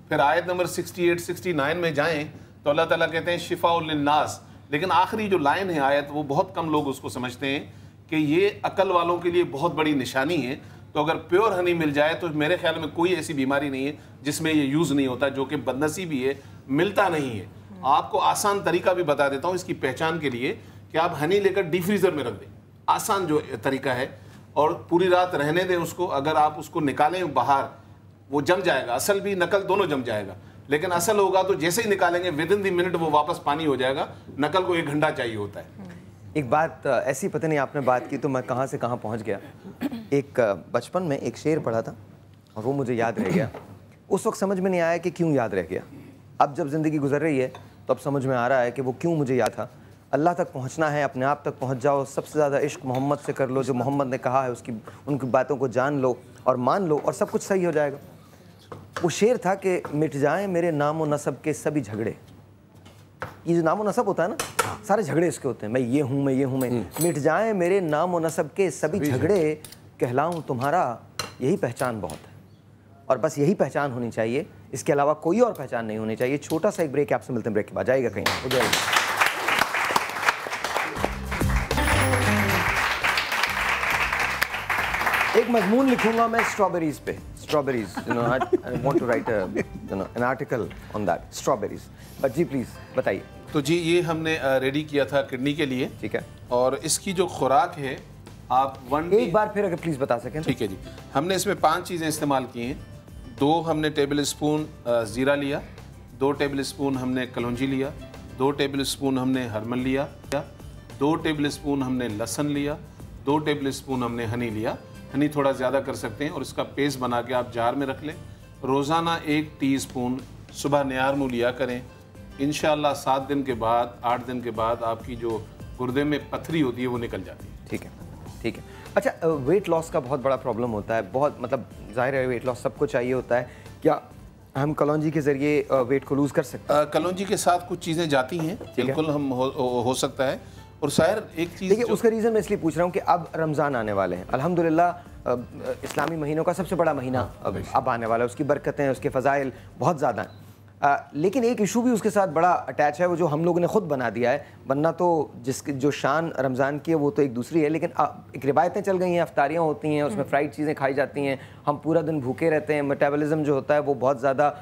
फिर आयत नंबर 68-69 में जाएं तो अल्लाह ताला कहते हैं शिफाउल लिन्नास। लेकिन आखिरी जो लाइन है आयत, वो बहुत कम लोग उसको समझते हैं कि ये अकल वालों के लिए बहुत बड़ी निशानी है। तो अगर प्योर हनी मिल जाए तो मेरे ख्याल में कोई ऐसी बीमारी नहीं है जिसमें ये यूज़ नहीं होता, जो कि बदनसीबी है, मिलता नहीं है। आपको आसान तरीका भी बता देता हूँ इसकी पहचान के लिए कि आप हनी लेकर डीप फ्रीज़र में रख दें। आसान जो तरीका है, और पूरी रात रहने दें उसको। अगर आप उसको निकालें बाहर, वो जम जाएगा, असल भी नकल दोनों जम जाएगा। लेकिन असल होगा तो जैसे ही निकालेंगे विदिन द मिनट वो वापस पानी हो जाएगा। नकल को 1 घंटा चाहिए होता है। एक बात ऐसी, पता नहीं आपने बात की तो मैं कहाँ से कहाँ पहुँच गया। एक बचपन में एक शेर पढ़ा था और वो मुझे याद रह गया। उस वक्त समझ में नहीं आया कि क्यों याद रह गया। अब जब ज़िंदगी गुजर रही है तो अब समझ में आ रहा है कि वो क्यों मुझे याद था। अल्लाह तक पहुँचना है, अपने आप तक पहुँच जाओ। सबसे ज़्यादा इश्क मोहम्मद से कर लो, जो मोहम्मद ने कहा है उनकी बातों को जान लो और मान लो और सब कुछ सही हो जाएगा। वो शेर था कि मिट जाएं मेरे नाम व नसब के सभी झगड़े। ये जो नाम व नसब होता है ना, सारे झगड़े इसके होते हैं। मैं ये हूँ, मैं ये हूँ, मैं। मिट जाएं मेरे नाम व नसब के सभी झगड़े, कहलाऊँ तुम्हारा यही पहचान बहुत है। और बस यही पहचान होनी चाहिए, इसके अलावा कोई और पहचान नहीं होनी चाहिए। छोटा सा एक ब्रेक, आपसे मिलते हैं ब्रेक के बाद। जाएगा कहीं उधर। एक मजमून लिखूंगा मैं स्ट्रॉबेरीज पे। Strawberries, you know, I want to write an article on that, strawberries. But जी प्लीज बताइए। तो जी ये हमने रेडी किया था किडनी के लिए, ठीक है। और इसकी जो खुराक है आप एक बार फिर अगर प्लीज बता सकें। ठीक है जी। हमने इसमें 5 चीज़ें इस्तेमाल की हैं। 2 हमने टेबल स्पून ज़ीरा लिया, 2 टेबल स्पून हमने कलौंजी लिया, 2 टेबल स्पून हमने हरमल लिया, 2 टेबल स्पून हमने लहसुन लिया, 2 टेबल स्पून हमने हनी लिया। हनी थोड़ा ज़्यादा कर सकते हैं। और इसका पेस्ट बना के आप जार में रख लें। रोज़ाना 1 टीस्पून सुबह नियार मुँह लिया करें। इंशाअल्लाह 7 दिन के बाद, 8 दिन के बाद आपकी जो गुर्दे में पथरी होती है वो निकल जाती है। ठीक है, ठीक है। अच्छा, वेट लॉस का बहुत बड़ा प्रॉब्लम होता है। बहुत, मतलब जाहिर है वेट लॉस सबको चाहिए होता है। क्या हम कलौंजी के ज़रिए वेट को लूज़ कर सकते हैं? कलौंजी के साथ कुछ चीज़ें जाती हैं, बिल्कुल हम हो सकता है। और शायर एक चीज़, देखिए उसका रीज़न मैं इसलिए पूछ रहा हूँ कि अब रमज़ान आने वाले हैं। अल्हम्दुलिल्लाह इस्लामी महीनों का सबसे बड़ा महीना अब आने वाला है, उसकी बरकतें, उसके फ़ज़ाइल बहुत ज़्यादा हैं। लेकिन एक इशू भी उसके साथ बड़ा अटैच है, वो जो हम लोगों ने ख़ुद बना दिया है, वरना तो जिसकी जो शान रमज़ान की है वो तो एक दूसरी है, लेकिन एक रिवायतें चल गई हैं, अफ्तारियाँ होती हैं, उसमें फ्राइड चीज़ें खाई जाती हैं, हम पूरा दिन भूखे रहते हैं, मेटाबॉलिज्म जो होता है वो बहुत ज़्यादा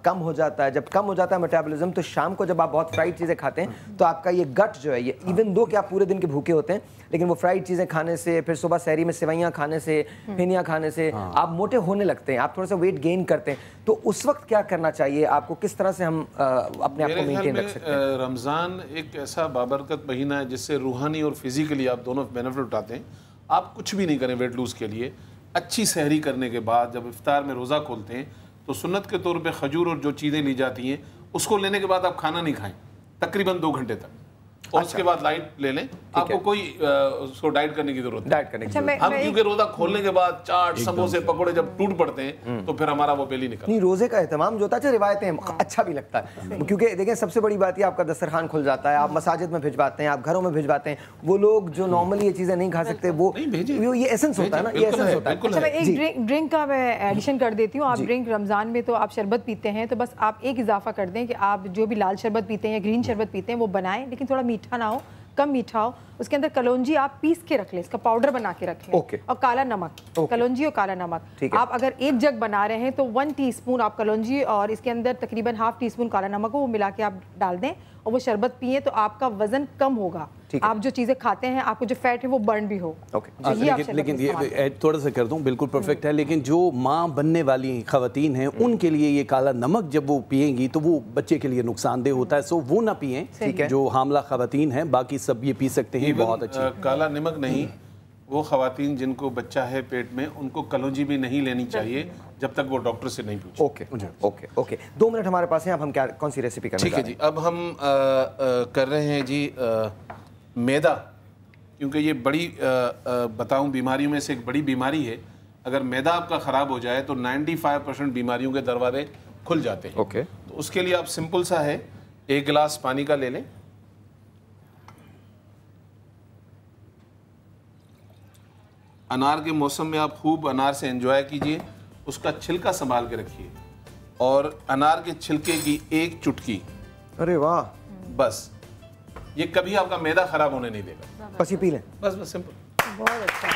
कम हो जाता है। जब कम हो जाता है मेटाबॉलिज्म, तो शाम को जब आप बहुत फ्राइड चीज़ें खाते हैं तो आपका ये गट जो है, ये इवन दो कि आप पूरे दिन के भूखे होते हैं, लेकिन वो फ्राइड चीज़ें खाने से, फिर सुबह सहरी में सेवैयाँ खाने से, फेनियाँ खाने से आप मोटे होने लगते हैं, आप थोड़ा सा वेट गेन करते हैं। तो उस वक्त क्या करना चाहिए आपको, किस तरह से हम अपने आप को मेंटेन रख सकते हैं? रमज़ान एक ऐसा बाबरकत महीना है जिससे रूहानी और फिजिकली आप दोनों बेनिफिट उठाते हैं। आप कुछ भी नहीं करें वेट लूज़ के लिए, अच्छी सहरी करने के बाद जब इफ्तार में रोज़ा खोलते हैं तो सुन्नत के तौर पे खजूर और जो चीज़ें ली जाती हैं उसको लेने के बाद आप खाना नहीं खाएं तकरीबन 2 घंटे तक, और उसके बाद लाइट ले लें। आपको कोई उसको डाइट करने की जरूरत नहीं। हम क्योंकि रोजा खोलने के बाद चाट समोसे पकौड़े जब टूट पड़ते हैं तो फिर हमारा वो बेली निकलता है। नहीं, रोजे का एहतमाम जो होता है, रिवायतें अच्छा भी लगता है, क्योंकि देखें सबसे बड़ी बात ये आपका दस्तरखान खुल जाता है, आप मसाजिद में भिजवाते हैं, आप घरों में भिजवाते हैं, वो लोग जो नॉर्मली ये चीज़ें नहीं खा सकते वो ये एसेंस होता है ना, ये एसेंस होता है। अच्छा, मैं एक ड्रिंक का मैं एडिशन कर देती हूँ। आप ड्रिंक रमज़ान में तो आप शरबत पीते हैं, तो बस आप एक इजाफा कर दें कि आप जो भी लाल शरबत पीते हैं या ग्रीन शरबत पीते हैं वो बनाएं, लेकिन थोड़ा मीठा ना हो, कम मीठा हो। उसके अंदर कलौंजी आप पीस के रख लें, इसका पाउडर बना के रखें। और काला नमक, कलौंजी और काला नमक। आप अगर एक जग बना रहे हैं तो 1 टीस्पून आप कलौंजी और इसके अंदर तकरीबन ½ टीस्पून काला नमक हो, वो मिला के आप डाल दें और वो शरबत पिए तो आपका वजन कम होगा। आप जो चीज़ें खाते हैं, आपको जो फैट है वो बर्न भी हो। लेकिन ये थोड़ा सा कर दूं, बिल्कुल परफेक्ट है, लेकिन जो माँ बनने वाली खवातीन हैं उनके लिए ये काला नमक जब वो पिएंगी तो वो बच्चे के लिए नुकसानदेह होता है, सो वो ना पिएं। जो हामला खवातीन हैं बाकी सब ये पी सकते हैं, बहुत अच्छी। काला नमक नहीं, वो खवातीन जिनको बच्चा है पेट में उनको कलौंजी भी नहीं लेनी चाहिए जब तक वो डॉक्टर से नहीं पूछे। ओके 2 मिनट हमारे पास हैं, अब हम क्या कौन सी रेसिपी करना? ठीक है जी, अब हम कर रहे हैं जी मैदा, क्योंकि ये बड़ी बताऊं बीमारियों में से एक बड़ी बीमारी है। अगर मैदा आपका ख़राब हो जाए तो 95% बीमारियों के दरवाजे खुल जाते हैं। तो उसके लिए आप सिंपल सा है, 1 गिलास पानी का ले लें, अनार के मौसम में आप खूब अनार से एंजॉय कीजिए, उसका छिलका संभाल के रखिए और अनार के छिलके की 1 चुटकी, अरे वाह, बस ये कभी आपका मैदा खराब होने नहीं देगा। बस ये पी लें, बस सिंपल। बहुत अच्छा।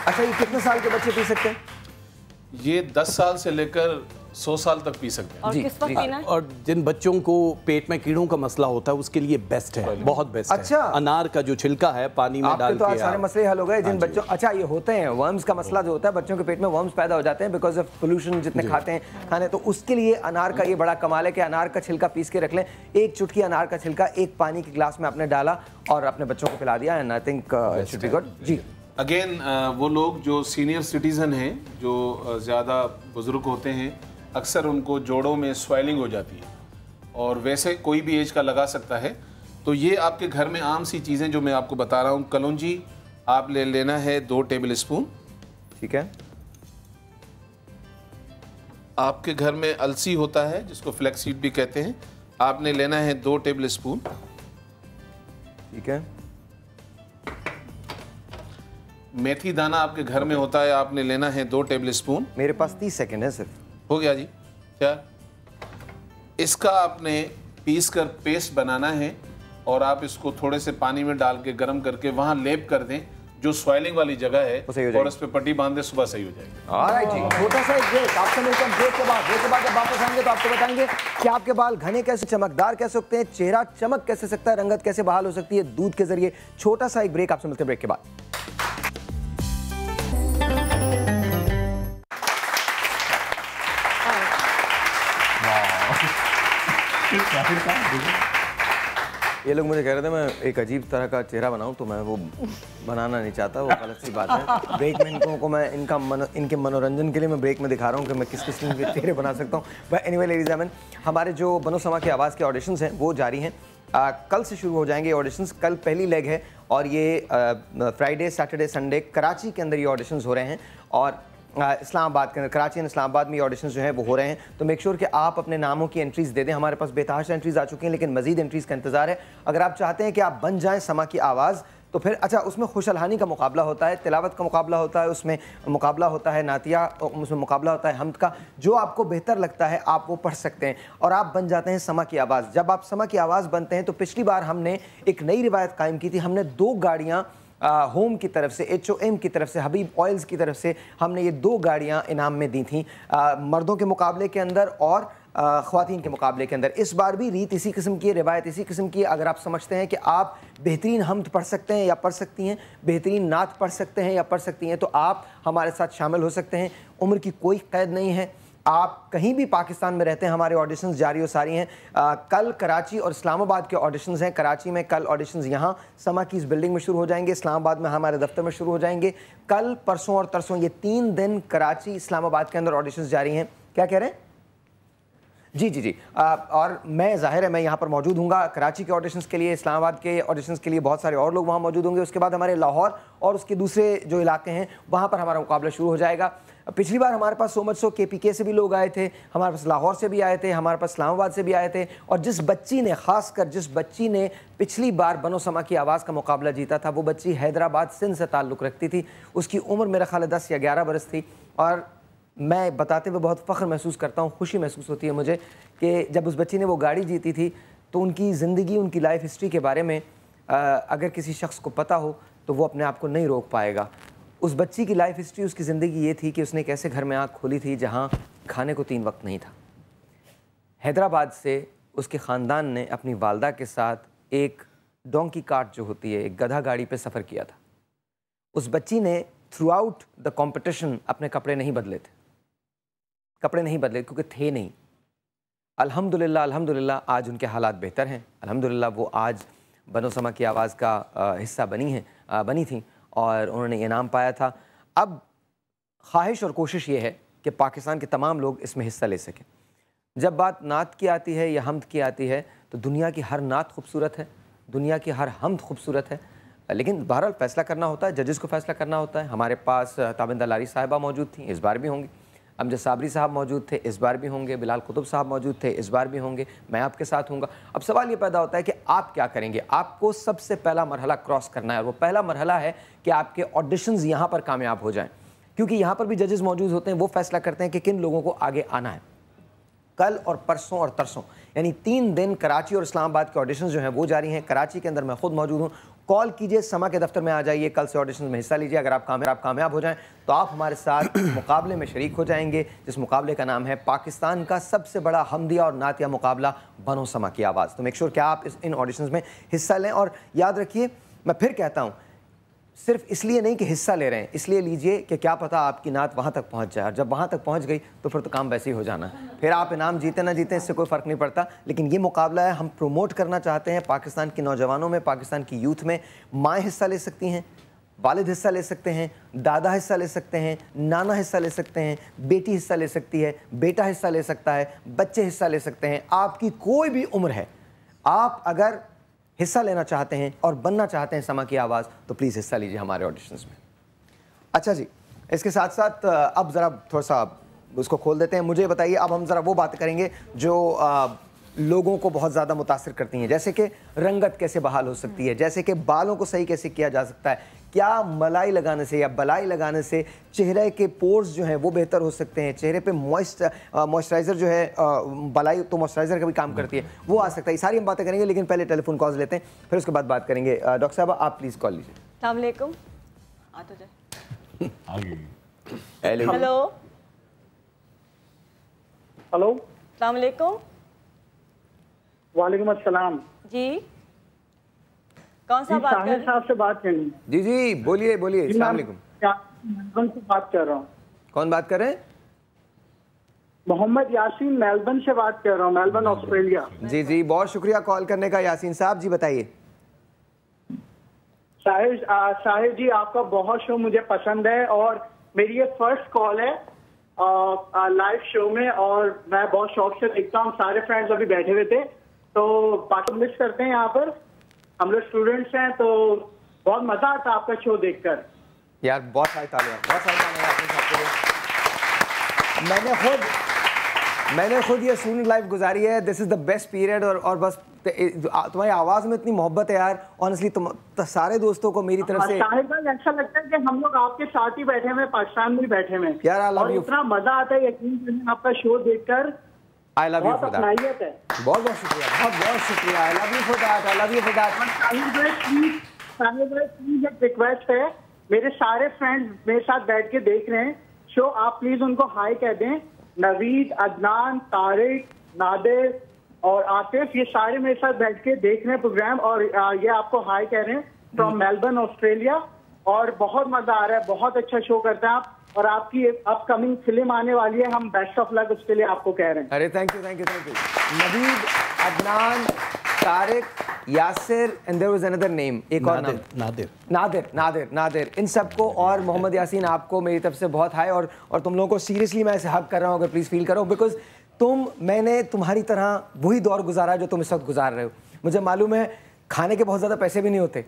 अच्छा, ये कितने साल के बच्चे पी सकते हैं? ये 10 साल से लेकर 100 साल तक पी सकते हैं। और किस वक्त पीना है? और जिन बच्चों को पेट में कीड़ों का मसला होता है उसके लिए बेस्ट है, बहुत बेस्ट है। अच्छा, अनार का जो छिलका है पानी में डाल के सारे मसले हल हो गए जिन बच्चों। अच्छा, ये होते हैं वर्म्स का मसला जो होता है, बच्चों के पेट में वर्म्स पैदा हो जाते हैं बिकॉज ऑफ पोल्यूशन, जितने खाते हैं खाने, तो उसके लिए अनार का ये बड़ा कमाल है कि अनार का छिलका पीस के रख लें। 1 चुटकी अनार का छिलका 1 पानी के गिलास में आपने डाला और अपने बच्चों को पिला दिया, and I think it should be good. जी, अगेन वो लोग जो सीनियर सिटीजन हैं, जो ज़्यादा बुजुर्ग होते हैं, अक्सर उनको जोड़ों में स्वेलिंग हो जाती है, और वैसे कोई भी एज का लगा सकता है। तो ये आपके घर में आम सी चीज़ें जो मैं आपको बता रहा हूँ, कलौंजी आप ले लेना है 2 टेबल स्पून। ठीक है। आपके घर में अलसी होता है जिसको फ्लैक्स सीड भी कहते हैं, आपने लेना है 2 टेबल स्पून। ठीक है। मेथी दाना आपके घर में होता है, आपने लेना है 2 टेबल स्पून। मेरे पास 30 सेकेंड है सिर्फ। हो गया जी। क्या इसका आपने पीस कर पेस्ट बनाना है और आप इसको थोड़े से पानी में डाल के गर्म करके वहां लेप कर दें जो स्वेलिंग वाली जगह है, और उस पर पट्टी बांध दें, सुबह सही हो जाएगी। ऑलराइट जी, छोटा सा एक ब्रेक, आपसे मिलकर ब्रेक के बाद जब वापस आएंगे तो आपको बताएंगे कि आपके बाल घने कैसे, चमकदार कैसे सकते हैं, चेहरा चमक कैसे सकता है, रंगत कैसे बहाल हो सकती है दूध के जरिए। छोटा सा एक ब्रेक, आपसे मिलते हैं ब्रेक के बाद। ये लोग मुझे कह रहे थे मैं एक अजीब तरह का चेहरा बनाऊं, तो मैं वो बनाना नहीं चाहता, वो गलत सी बात है। ब्रेक में इनको को मैं इनके मनोरंजन के लिए मैं ब्रेक में दिखा रहा हूं कि मैं किस किस्म के चेहरे बना सकता हूं। But anyway ladies and gentleman, हमारे जो बनो समा की आवाज़ के ऑडिशंस हैं वो जारी हैं। कल से शुरू हो जाएंगे ऑडिशंस। कल पहली लेग है और ये फ्राइडे, सैटरडे, संडे कराची के अंदर ये ऑडिशंस हो रहे हैं, और इस्लामाबाद के अंदर, कराची और इस्लामाबाद में ये ऑडिशंस जो हैं वो हो रहे हैं। तो मेक श्योर कि आप अपने नामों की एंट्रीज दे दें। हमारे पास बेतहाशा एंट्रीज आ चुकी हैं, लेकिन मजीद एंट्रीज का इंतजार है। अगर आप चाहते हैं कि आप बन जाएं समा की आवाज़, तो फिर अच्छा उसमें खुशलहानी का मुकाबला होता है, तिलावत का मुकाबला होता है, उसमें मुकाबला होता है नातिया, उसमें मुकाबला होता है हम्द का। जो आपको बेहतर लगता है आप वो पढ़ सकते हैं और आप बन जाते हैं समा की आवाज़। जब आप समा की आवाज़ बनते हैं तो पिछली बार हमने एक नई रिवायत कायम की थी। हमने 2 गाड़ियाँ होम की तरफ से, HOM की तरफ से, हबीब ऑयल्स की तरफ से हमने ये 2 गाड़ियाँ इनाम में दी थी, मर्दों के मुकाबले के अंदर और ख़वातीन के मुकाबले के अंदर। इस बार भी रीत इसी किस्म की, रिवायत इसी किस्म की। अगर आप समझते हैं कि आप बेहतरीन हम्द पढ़ सकते हैं या पढ़ सकती हैं, बेहतरीन नात पढ़ सकते हैं या पढ़ सकती हैं, तो आप हमारे साथ शामिल हो सकते हैं। उम्र की कोई क़ैद नहीं है, आप कहीं भी पाकिस्तान में रहते हैं, हमारे ऑडिशंस जारी और सारी हैं। कल कराची और इस्लामाबाद के ऑडिशंस हैं। कराची में कल ऑडिशंस यहाँ समा की इस बिल्डिंग में शुरू हो जाएंगे, इस्लामाबाद में हमारे दफ्तर में शुरू हो जाएंगे। कल, परसों और तरसों ये 3 दिन कराची इस्लामाबाद के अंदर ऑडिशंस जारी हैं। क्या कह रहे हैं? जी। और मैं ज़ाहिर है मैं यहाँ पर मौजूद हूँगा कराची के ऑडिशंस के लिए, इस्लामाबाद के ऑडिशंस के लिए बहुत सारे और लोग वहाँ मौजूद होंगे। उसके बाद हमारे लाहौर और उसके दूसरे जो इलाके हैं वहाँ पर हमारा मुकाबला शुरू हो जाएगा। पिछली बार हमारे पास सो मच सो KPK से भी लोग आए थे, हमारे पास लाहौर से भी आए थे, हमारे पास इस्लामाबाद से भी आए थे। और जिस बच्ची ने, ख़ासकर जिस बच्ची ने पिछली बार बनो समा की आवाज़ का मुकाबला जीता था, वो बच्ची हैदराबाद सिंध से ताल्लुक़ रखती थी। उसकी उम्र मेरा ख्याल 10 या 11 बरस थी। और मैं बताते हुए बहुत फ़ख्र महसूस करता हूँ, खुशी महसूस होती है मुझे कि जब उस बच्ची ने वो गाड़ी जीती थी तो उनकी ज़िंदगी, उनकी लाइफ हिस्ट्री के बारे में अगर किसी शख्स को पता हो तो वो अपने आप को नहीं रोक पाएगा। उस बच्ची की लाइफ हिस्ट्री, उसकी ज़िंदगी ये थी कि उसने कैसे घर में आँख खोली थी जहाँ खाने को 3 वक्त नहीं था। हैदराबाद से उसके ख़ानदान ने अपनी वालदा के साथ एक डोंकी कार्ट जो होती है, एक गधा गाड़ी पे सफ़र किया था। उस बच्ची ने थ्रू आउट द कॉम्पिटिशन अपने कपड़े नहीं बदले थे, कपड़े नहीं बदले क्योंकि थे नहीं। अल्हम्दुलिल्लाह आज उनके हालात बेहतर हैं। अल्हम्दुलिल्लाह वो आज बनो समा की आवाज़ का हिस्सा बनी थी और उन्होंने इनाम पाया था। अब ख्वाहिश और कोशिश ये है कि पाकिस्तान के तमाम लोग इसमें हिस्सा ले सकें। जब बात नात की आती है या हम्द की आती है तो दुनिया की हर नात खूबसूरत है, दुनिया की हर हम्द खूबसूरत है, लेकिन बहरहाल फ़ैसला करना होता है, जजेस को फ़ैसला करना होता है। हमारे पास ताबिंदा लारी साहिबा मौजूद थी, इस बार भी होंगी। अमजद साबरी साहब मौजूद थे, इस बार भी होंगे। बिलाल कुतुब साहब मौजूद थे, इस बार भी होंगे। मैं आपके साथ हूँगा। अब सवाल ये पैदा होता है कि आप क्या करेंगे। आपको सबसे पहला मरहला क्रॉस करना है और वो पहला मरहला है कि आपके ऑडिशंस यहाँ पर कामयाब हो जाएँ, क्योंकि यहाँ पर भी जजेस मौजूद होते हैं। वो फैसला करते हैं कि किन लोगों को आगे आना है। कल और परसों और तरसों यानी 3 दिन कराची और इस्लामाबाद के ऑडिशंस जो हैं वो जारी हैं। कराची के अंदर मैं खुद मौजूद हूँ। कॉल कीजिए, समा के दफ्तर में आ जाइए, कल से ऑडिशन में हिस्सा लीजिए। अगर आप कामयाब हो जाएं तो आप हमारे साथ मुकाबले में शरीक हो जाएंगे, जिस मुकाबले का नाम है पाकिस्तान का सबसे बड़ा हमदिया और नातिया मुकाबला बनो समा की आवाज़। तो मेक श्योर कि आप इन ऑडिशंस में हिस्सा लें। और याद रखिए, मैं फिर कहता हूँ, सिर्फ इसलिए नहीं कि हिस्सा ले रहे हैं, इसलिए लीजिए कि क्या पता आपकी नात वहाँ तक पहुँच जाए। और जब वहाँ तक पहुँच गई तो फिर तो काम वैसे ही हो जाना है। फिर आप इनाम जीते ना जीते इससे कोई फ़र्क नहीं पड़ता। लेकिन ये मुकाबला है, हम प्रोमोट करना चाहते हैं पाकिस्तान के नौजवानों में, पाकिस्तान की यूथ में। माएँ हिस्सा ले सकती हैं, वालिद हिस्सा ले सकते हैं, दादा हिस्सा ले सकते हैं, नाना हिस्सा ले सकते हैं, बेटी हिस्सा ले सकती है, बेटा हिस्सा ले सकता है, बच्चे हिस्सा ले सकते हैं। आपकी कोई भी उम्र है, आप अगर हिस्सा लेना चाहते हैं और बनना चाहते हैं समा की आवाज़ तो प्लीज़ हिस्सा लीजिए हमारे ऑडिशंस में। अच्छा जी, इसके साथ साथ अब ज़रा थोड़ा सा उसको खोल देते हैं। मुझे बताइए, अब हम ज़रा वो बातें करेंगे जो लोगों को बहुत ज़्यादा मुतासिर करती हैं, जैसे कि रंगत कैसे बहाल हो सकती है, जैसे कि बालों को सही कैसे किया जा सकता है, क्या मलाई लगाने से या बलाई लगाने से चेहरे के पोर्स जो हैं वो बेहतर हो सकते हैं, चेहरे पे मॉइस्चराइज़र जो है, बलाई तो मॉइस्चराइज़र का भी काम करती है, वो आ सकता है। सारी हम बातें करेंगे, लेकिन पहले टेलीफोन कॉल्स लेते हैं, फिर उसके बाद बात करेंगे। डॉक्टर साहब आप प्लीज़ कॉल लीजिए। अस्सलाम वालेकुम। हेलो हेलो हेलो, अस्सलाम वालेकुम। वालेकुम अस्सलाम जी, कौन सा बात कर रहे हैं? साहब से बात करनी। जी जी, बोलिए बोलिए। अस्सलाम वालेकुम। मेलबर्न से बात कर रहा हूँ। कौन बात कर रहे हैं? मोहम्मद यासीन, मेलबर्न से बात कर रहा हूँ, मेलबर्न ऑस्ट्रेलिया। जी जी, बहुत शुक्रिया कॉल करने का यासीन साहब। जी बताइए। साहिर जी, आपका बहुत शो मुझे पसंद है और मेरी ये फर्स्ट कॉल है लाइव शो में और मैं बहुत शौक से देखता हूँ। सारे फ्रेंड्स अभी बैठे हुए थे तो बाकी मिस करते हैं। यहाँ पर हम लोग स्टूडेंट्स हैं तो बहुत मजा आता है आपका शो देखकर। यार बहुत सारी तालियां, बहुत सारी तालियां आपके साथ के लिए। मैंने खुद ये स्टूडेंट लाइफ गुजारी है। This is the best period और बस तुम्हारी आवाज़ में इतनी मोहब्बत है यार, ऑनेस्टली तुम सारे दोस्तों को मेरी तरफ से। शाहिद भाई ऐसा लगता है कि हम लोग आपके साथ ही बैठे हुए, पाकिस्तान में बैठे हुए यार। आई लव यू, इतना मजा आता है यकीन करिए आपका शो देखकर। I love you for that, बहुत बहुत शुक्रिया, बहुत बहुत शुक्रिया। I love you for that, I love you for that. Shahid भाई प्लीज एक रिक्वेस्ट है, मेरे सारे फ्रेंड्स मेरे साथ बैठ के देख रहे हैं शो, आप प्लीज उनको हाई कह दें। नवीद, अदनान, तारिक, नादिर और आतिफ, ये सारे मेरे साथ बैठ के देख रहे हैं प्रोग्राम और ये आपको हाई कह रहे हैं फ्रॉम मेलबर्न ऑस्ट्रेलिया। और बहुत मजा आ रहा है, बहुत अच्छा शो करते हैं आप, और आपकी अपकमिंग फिल्म आने वाली है, हम बेस्ट ऑफ लक उसके लिए आपको कह रहे हैं। अरे thank you thank you thank you. Naveed, Adnan, Tariq, Yasir and there was another name, एक और नाम, नादिर नादिर नादिर नादिर, इन सबको और मोहम्मद यासीन आपको मेरी तरफ से बहुत हाय। और तुम लोगों को सीरियसली मैं ऐसे हक कर रहा हूँ, अगर प्लीज़ फील करो, बिकॉज मैंने तुम्हारी तरह वही दौर गुजारा जो तुम इस वक्त गुजार रहे हो। मुझे मालूम है खाने के बहुत ज़्यादा पैसे भी नहीं होते,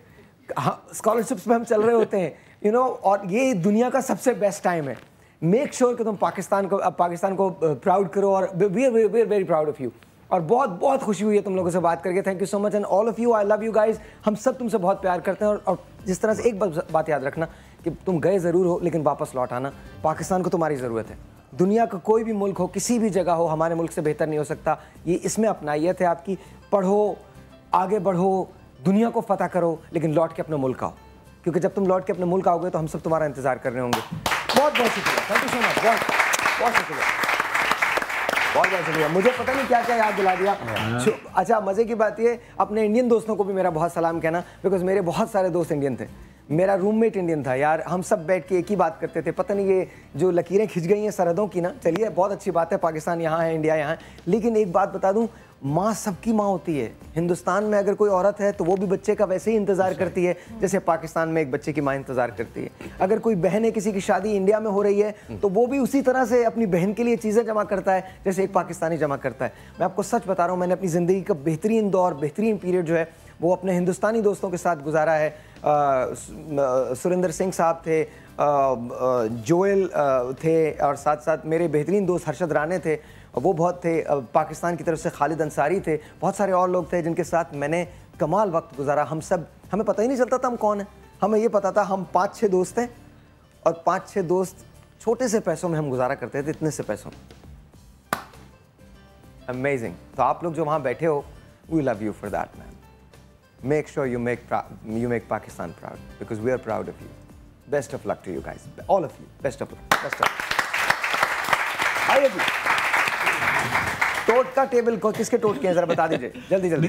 स्कॉलरशिप्स में हम चल रहे होते हैं, यू नो, और ये दुनिया का सबसे बेस्ट टाइम है। मेक श्योर कि तुम पाकिस्तान को प्राउड करो, और we are very proud of you. और बहुत बहुत खुशी हुई है तुम लोगों से बात करके। Thank you so much and all of you, I love you guys. हम सब तुमसे बहुत प्यार करते हैं। और जिस तरह से एक बात याद रखना कि तुम गए ज़रूर हो, लेकिन वापस लौट आना। पाकिस्तान को तुम्हारी ज़रूरत है। दुनिया का कोई भी मुल्क हो, किसी भी जगह हो, हमारे मुल्क से बेहतर नहीं हो सकता। ये इसमें अपनाइयत है आपकी। पढ़ो, आगे बढ़ो, दुनिया को फतह करो, लेकिन लौट के अपने मुल्क आओ, क्योंकि जब तुम लौट के अपने मुल्क आओगे तो हम सब तुम्हारा इंतजार कर रहे होंगे। बहुत बहुत शुक्रिया, थैंक यू सो मच, बहुत बहुत शुक्रिया, बहुत बहुत शुक्रिया। मुझे पता नहीं क्या क्या याद दिला दिया। अच्छा, मज़े की बात ये, अपने इंडियन दोस्तों को भी मेरा बहुत सलाम कहना, बिकॉज मेरे बहुत सारे दोस्त इंडियन थे। मेरा रूममेट इंडियन था यार, हम सब बैठ के एक ही बात करते थे। पता नहीं ये जो लकीरें खिंच गई हैं सरहदों की ना, चलिए बहुत अच्छी बात है, पाकिस्तान यहाँ है, इंडिया यहाँ है, लेकिन एक बात बता दूँ, माँ सबकी माँ होती है। हिंदुस्तान में अगर कोई औरत है तो वो भी बच्चे का वैसे ही इंतज़ार करती है जैसे पाकिस्तान में एक बच्चे की माँ इंतज़ार करती है। अगर कोई बहन है, किसी की शादी इंडिया में हो रही है, तो वो भी उसी तरह से अपनी बहन के लिए चीज़ें जमा करता है जैसे एक पाकिस्तानी जमा करता है। मैं आपको सच बता रहा हूँ, मैंने अपनी ज़िंदगी का बेहतरीन दौर, बेहतरीन पीरियड जो है वो अपने हिंदुस्तानी दोस्तों के साथ गुजारा है। सुरेंद्र सिंह साहब थे, जोएल थे, और साथ साथ मेरे बेहतरीन दोस्त हर्षद राणे थे, वो बहुत थे। पाकिस्तान की तरफ से खालिद अंसारी थे, बहुत सारे और लोग थे जिनके साथ मैंने कमाल वक्त गुजारा। हमें पता ही नहीं चलता था हम कौन है, हमें ये पता था हम 5-6 दोस्त हैं, और 5-6 दोस्त छोटे से पैसों में हम गुजारा करते थे, इतने से पैसों में। अमेजिंग। तो आप लोग जो वहाँ बैठे हो, we love you for that man. Make sure you make Pakistan proud, because we are proud of you. Best of luck to you guys, all of you. Best of luck. Best of luck. आइए जी, टोट का table को किसके टोट के हैं जरा बता दीजिए जल्दी जल्दी।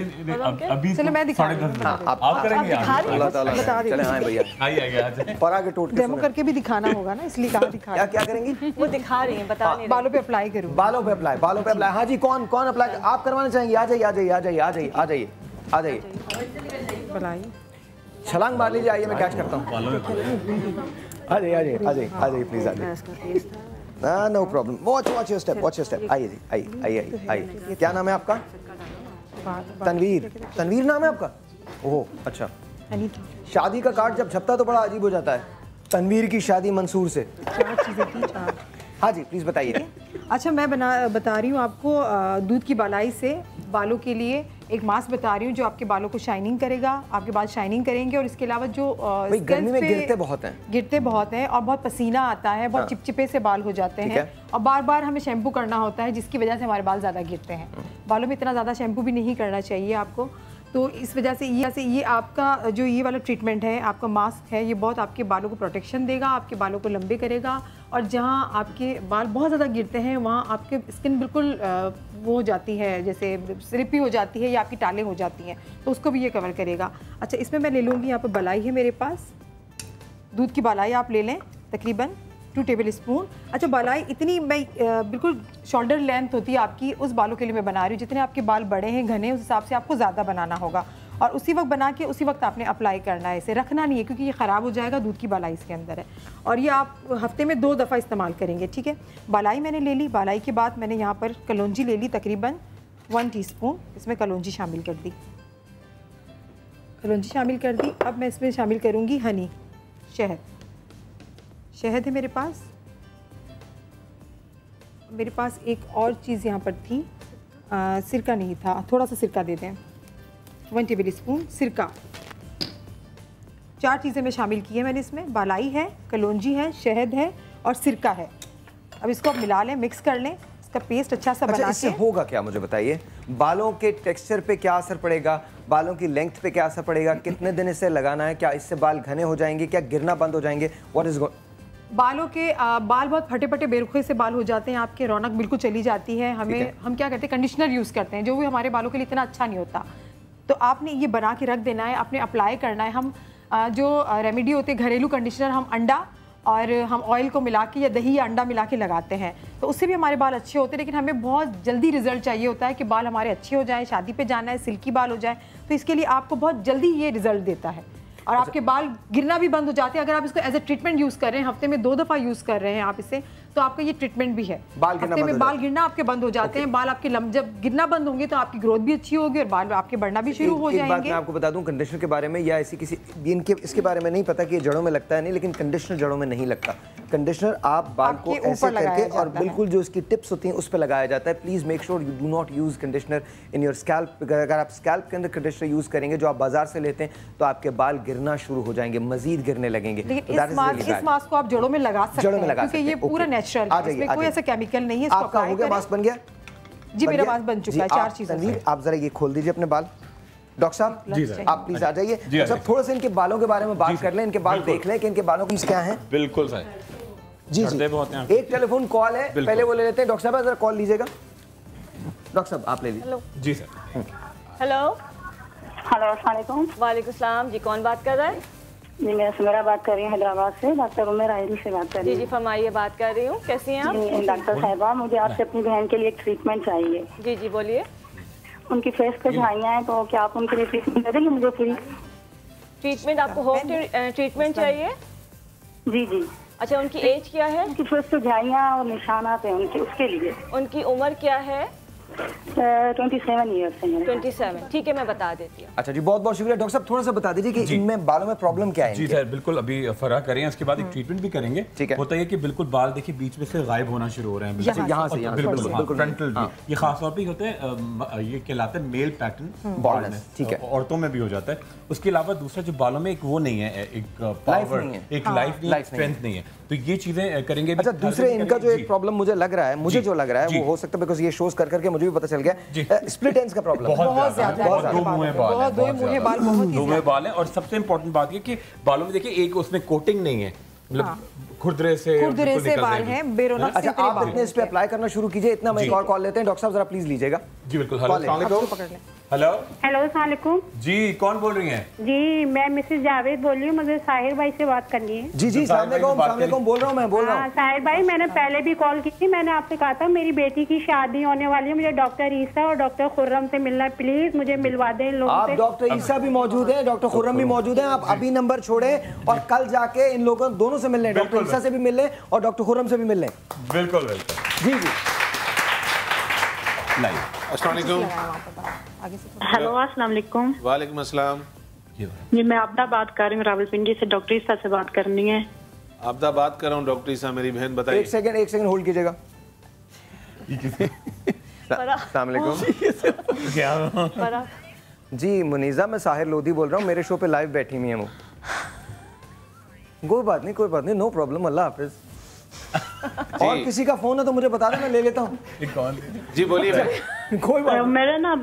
अभी चलो मैं दिखा रही हूं। आप करेंगे? अल्लाह ताला चले, हाँ भैया आइए पर आगे टोट के डेमो करके भी दिखाना होगा ना, इसलिए कहा दिखा। क्या करेंगी? वो दिखा रही हैं, बता नहीं। बालों पे अप्लाई करूँ, बालों पे अप्लाई। हाँ जी, कौन अप्लाई आप करवाना चाहेंगे? आ जाइए आ जाइए। छलांग मार लीजिए, आइए मैं कैच करता हूँ। आ जाइए प्लीज, आ जाइए। No problem, watch your step. आइए जी, आइए। क्या नाम है आपका? तनवीर नाम है आपका? ओह अच्छा। शादी का कार्ड जब छपता तो बड़ा अजीब हो जाता है, तनवीर की शादी मंसूर से। हाँ जी प्लीज बताइए। अच्छा, मैं बता रही हूँ आपको दूध की बालाई से बालों के लिए एक मास्क बता रही हूँ जो आपके बालों को शाइनिंग करेगा, आपके बाल शाइनिंग करेंगे। और इसके अलावा जो गर्मी में गिरते बहुत हैं और बहुत पसीना आता है, बहुत चिपचिपे से बाल हो जाते हैं, और बार बार हमें शैम्पू करना होता है, जिसकी वजह से हमारे बाल ज़्यादा गिरते हैं। बालों में इतना ज़्यादा शैम्पू भी नहीं करना चाहिए आपको। तो इस वजह से ये आपका जो ये वाला ट्रीटमेंट है, आपका मास्क है, ये बहुत आपके बालों को प्रोटेक्शन देगा, आपके बालों को लंबे करेगा। और जहाँ आपके बाल बहुत ज़्यादा गिरते हैं वहाँ आपके स्किन बिल्कुल वो हो जाती है, जैसे स्लिपी हो जाती है या आपकी टालें हो जाती हैं, तो उसको भी ये कवर करेगा। अच्छा, इसमें मैं ले लूँगी, यहाँ पर बलाई है मेरे पास, दूध की बलाई आप ले लें तकरीबन 2 टेबल स्पून। अच्छा, बलाई इतनी मैं बिल्कुल शोल्डर लेंथ होती है आपकी, उस बालों के लिए मैं बना रही हूँ। जितने आपके बाल बड़े हैं, घने, उस हिसाब से आपको ज़्यादा बनाना होगा, और उसी वक्त बना के उसी वक्त आपने अप्लाई करना है। इसे रखना नहीं है क्योंकि ये ख़राब हो जाएगा, दूध की बालाई इसके अंदर है, और ये आप हफ्ते में 2 दफ़ा इस्तेमाल करेंगे, ठीक है। बालाई मैंने ले ली। बालाई के बाद मैंने यहाँ पर कलौंजी ले ली, तकरीबन 1 टीस्पून इसमें कलौंजी शामिल कर दी। कलौंजी शामिल कर दी। अब मैं इसमें शामिल करूँगी हनी, शहद है मेरे पास। मेरे पास एक और चीज़ यहाँ पर थी, सिरका नहीं था, थोड़ा सा सिरका दे दें। 1 टेबल स्पून सिरका। 4 चीज़ें मैं शामिल की है मैंने इसमें, बालाई है, कलौंजी है, शहद है और सिरका है। अब इसको आप मिला लें, मिक्स कर लें, इसका पेस्ट अच्छा सा बना इससे होगा क्या मुझे बताइए? बालों के टेक्सचर पे क्या असर पड़ेगा, बालों की लेंथ पे क्या असर पड़ेगा, कितने दिन इसे लगाना है, क्या इससे बाल घने हो जाएंगे, क्या गिरना बंद हो जाएंगे? व्हाट इज बालों के बाल बहुत फटे फटे बेरुखे से बाल हो जाते हैं आपके, रौनक बिल्कुल चली जाती है। हम क्या करते हैं, कंडीशनर यूज़ करते हैं जो भी हमारे बालों के लिए इतना अच्छा नहीं होता। तो आपने ये बना के रख देना है, आपने अप्लाई करना है। हम जो रेमेडी होते हैं घरेलू कंडीशनर, हम अंडा और हम ऑयल को मिला के या दही या अंडा मिला के लगाते हैं, तो उससे भी हमारे बाल अच्छे होते हैं। लेकिन हमें बहुत जल्दी रिजल्ट चाहिए होता है कि बाल हमारे अच्छे हो जाए, शादी पे जाना है, सिल्की बाल हो जाए, तो इसके लिए आपको बहुत जल्दी ये रिजल्ट देता है और आपके बाल गिरना भी बंद हो जाते हैं। अगर आप इसको एज ए ट्रीटमेंट यूज़ कर रहे हैं, हफ्ते में 2 दफ़ा यूज़ कर रहे हैं आप इसे, तो आपका ये ट्रीटमेंट भी है। हफ्ते में बाल गिरना आपके बंद हो जाते हैं। बाल आपके जब गिरना बंद होंगे तो आपकी ग्रोथ भी अच्छी होगी और बाल आपके बढ़ना भी शुरू हो जाएंगे। एक बात मैं आपको बता दूं कंडीशनर के बारे में, या ऐसी किसी इसके बारे में नहीं पता कि ये जड़ों में लगता है नहीं, लेकिन कंडीशनर जड़ों में नहीं लगता। कंडीशनर आप बाल को ऐसे करके और बिल्कुल जो इसकी टिप्स होती हैं उस पर लगाया जाता है। Please make sure you do not use conditioner in your scalp. अगर आप स्कैल्प के अंदर कंडीशनर यूज करेंगे जो आप बाजार से लेते हैं, तो आपके बाल गिरना शुरू हो जाएंगे, मजीद गिरने लगेंगे। इस मास्क को आप जड़ों में लगा सकते हैं क्योंकि ये पूरा नेचुरल है, इसमें कोई ऐसा केमिकल नहीं है। आपका हो गया, मास्क बन गया? जी मेरा मास्क बन चुका है। 4 चीजें। आप जरा ये खोल दीजिए अपने बाल। डॉक्टर साहब जी सर, आप प्लीज आ जाइए। सब थोड़ा सा इनके बालों के बारे में बात कर लें, इनके बाल देख लें कि इनके बालों में क्या है। बिल्कुल सर। जी जी, एक टेलीफोन कॉल है, पहले वो ले लेते हैं। डॉक्टर साहब जरा कॉल लीजिएगा। डॉक्टर साहब आप ले लीजिए। जी सर। हेलो हेलो, अस्सलाम वालेकुम। वालेकुम सलाम जी, कौन बात कर रहा है? जी मैं सुमेरा बात कर रही हूँ हैदराबाद से, डॉक्टर उमेर आहिल से बात कर रही हूँ। जी फरमाइए, बात कर रही हूँ। कैसी हैं आप? डॉक्टर साहिबा, मुझे आपसे अपनी बहन के लिए एक ट्रीटमेंट चाहिए। जी जी बोलिए। उनकी फेस पे झाइयाँ हैं, तो क्या आप उनके लिए ट्रीटमेंट दे देंगे मुझे फ्री? ट्रीटमेंट आपको होम ट्रीटमेंट चाहिए? जी जी। अच्छा, उनकी एज क्या है? उनकी फेस पे झाइयाँ और निशानात हैं उनके, उसके लिए। उनकी उम्र क्या है? 27 ईयर्स है। 27, ठीक है, मैं बता देती हूँ। अच्छा जी, बहुत बहुत शुक्रिया। डॉक्टर साहब थोड़ा सा बता दीजिए कि इनमें बालों में प्रॉब्लम क्या है? जी सर, बिल्कुल अभी फरा करें, उसके बाद एक ट्रीटमेंट भी करेंगे। ठीक है। होता है कि बिल्कुल बाल देखिए बीच में से गायब होना शुरू हो रहे हैं, यहाँ से बिल्कुल फ्रंटल भी। ये खास तौर पे होते हैं, ये कहलाता है मेल पैटर्न बाल्डनेस। ठीक है, औरतों में भी हो जाता है। उसके अलावा दूसरा जो बालों में एक वो नहीं है, एक पावर, एक लाइफ नहीं, स्ट्रेंथ नहीं है, तो ये चीजें करेंगे। अच्छा, दूसरे इनका जो एक प्रॉब्लम मुझे लग रहा है, मुझे जो लग रहा है वो हो सकता है, बिकॉज़ ये शोज कर करके मुझे भी पता चल गया, स्प्लिट एंड्स का प्रॉब्लम बहुत ज्यादा, दो मुंहे बाल है। और सबसे इम्पोर्टेंट बात ये कि बालों में देखिए एक उसमें कोटिंग नहीं है, मतलब खुरदरे से बाल हैं, बेरोनक। अच्छा, आप अपने इस पे अप्लाई करना शुरू कीजिए। इतना मैं एक और कॉल लेते हैं। डॉक्टर साहब जरा प्लीज लीजिएगा। जी बिल्कुल। हेलो, अस्सलाम वालेकुम। हेलो हेलो, अस्सलाम वालेकुम। जी कौन बोल रही हैं? जी मैं मिसेस जावेद बोल रही हूँ, मुझे साहिर भाई से बात करनी है। जी जी, अस्सलाम वालेकुम, बोल रहा हूँ मैं, बोल रहा हूँ। साहिर भाई, मैंने पहले भी कॉल की थी, मैंने आपसे कहा था मेरी बेटी की शादी होने वाली है, मुझे डॉक्टर ईसा और डॉक्टर खुर्रम से मिलना है, प्लीज मुझे मिलवा दें इन लोगों से। आप डॉक्टर ईसा भी मौजूद है, डॉक्टर खुर्रम भी मौजूद है। आप अभी नंबर छोड़ें और कल जाके इन लोगों दोनों से मिल लें, डॉक्टर ईसा से भी मिल लें और डॉक्टर खुर्रम से भी मिल लें। बिल्कुल बिल्कुल। जी जी। हेलो, अस्सलाम वालेकुम। वालेकुम अस्सलाम। जी मैं आपदा बात कर रही हूँ, रावलपिंडी से, डॉक्टर ईसा से बात करनी है। आपदा बात कर रहा हूँ, डॉक्टर ईसा मेरी बहन, बताइए। एक सेकंड होल्ड कीजिएगा। अस्सलाम वालेकुम। जी मुनीजा, मैं साहिर लोधी बोल रहा हूँ, मेरे शो पे लाइव बैठी हुई है वो। कोई बात नहीं, नो प्रॉब्लम, अल्लाह हाफिज। और किसी का फोन है तो मुझे बता दें, मैं ले लेता हूँ। जी बोलिए। कोई बात। मेरा ना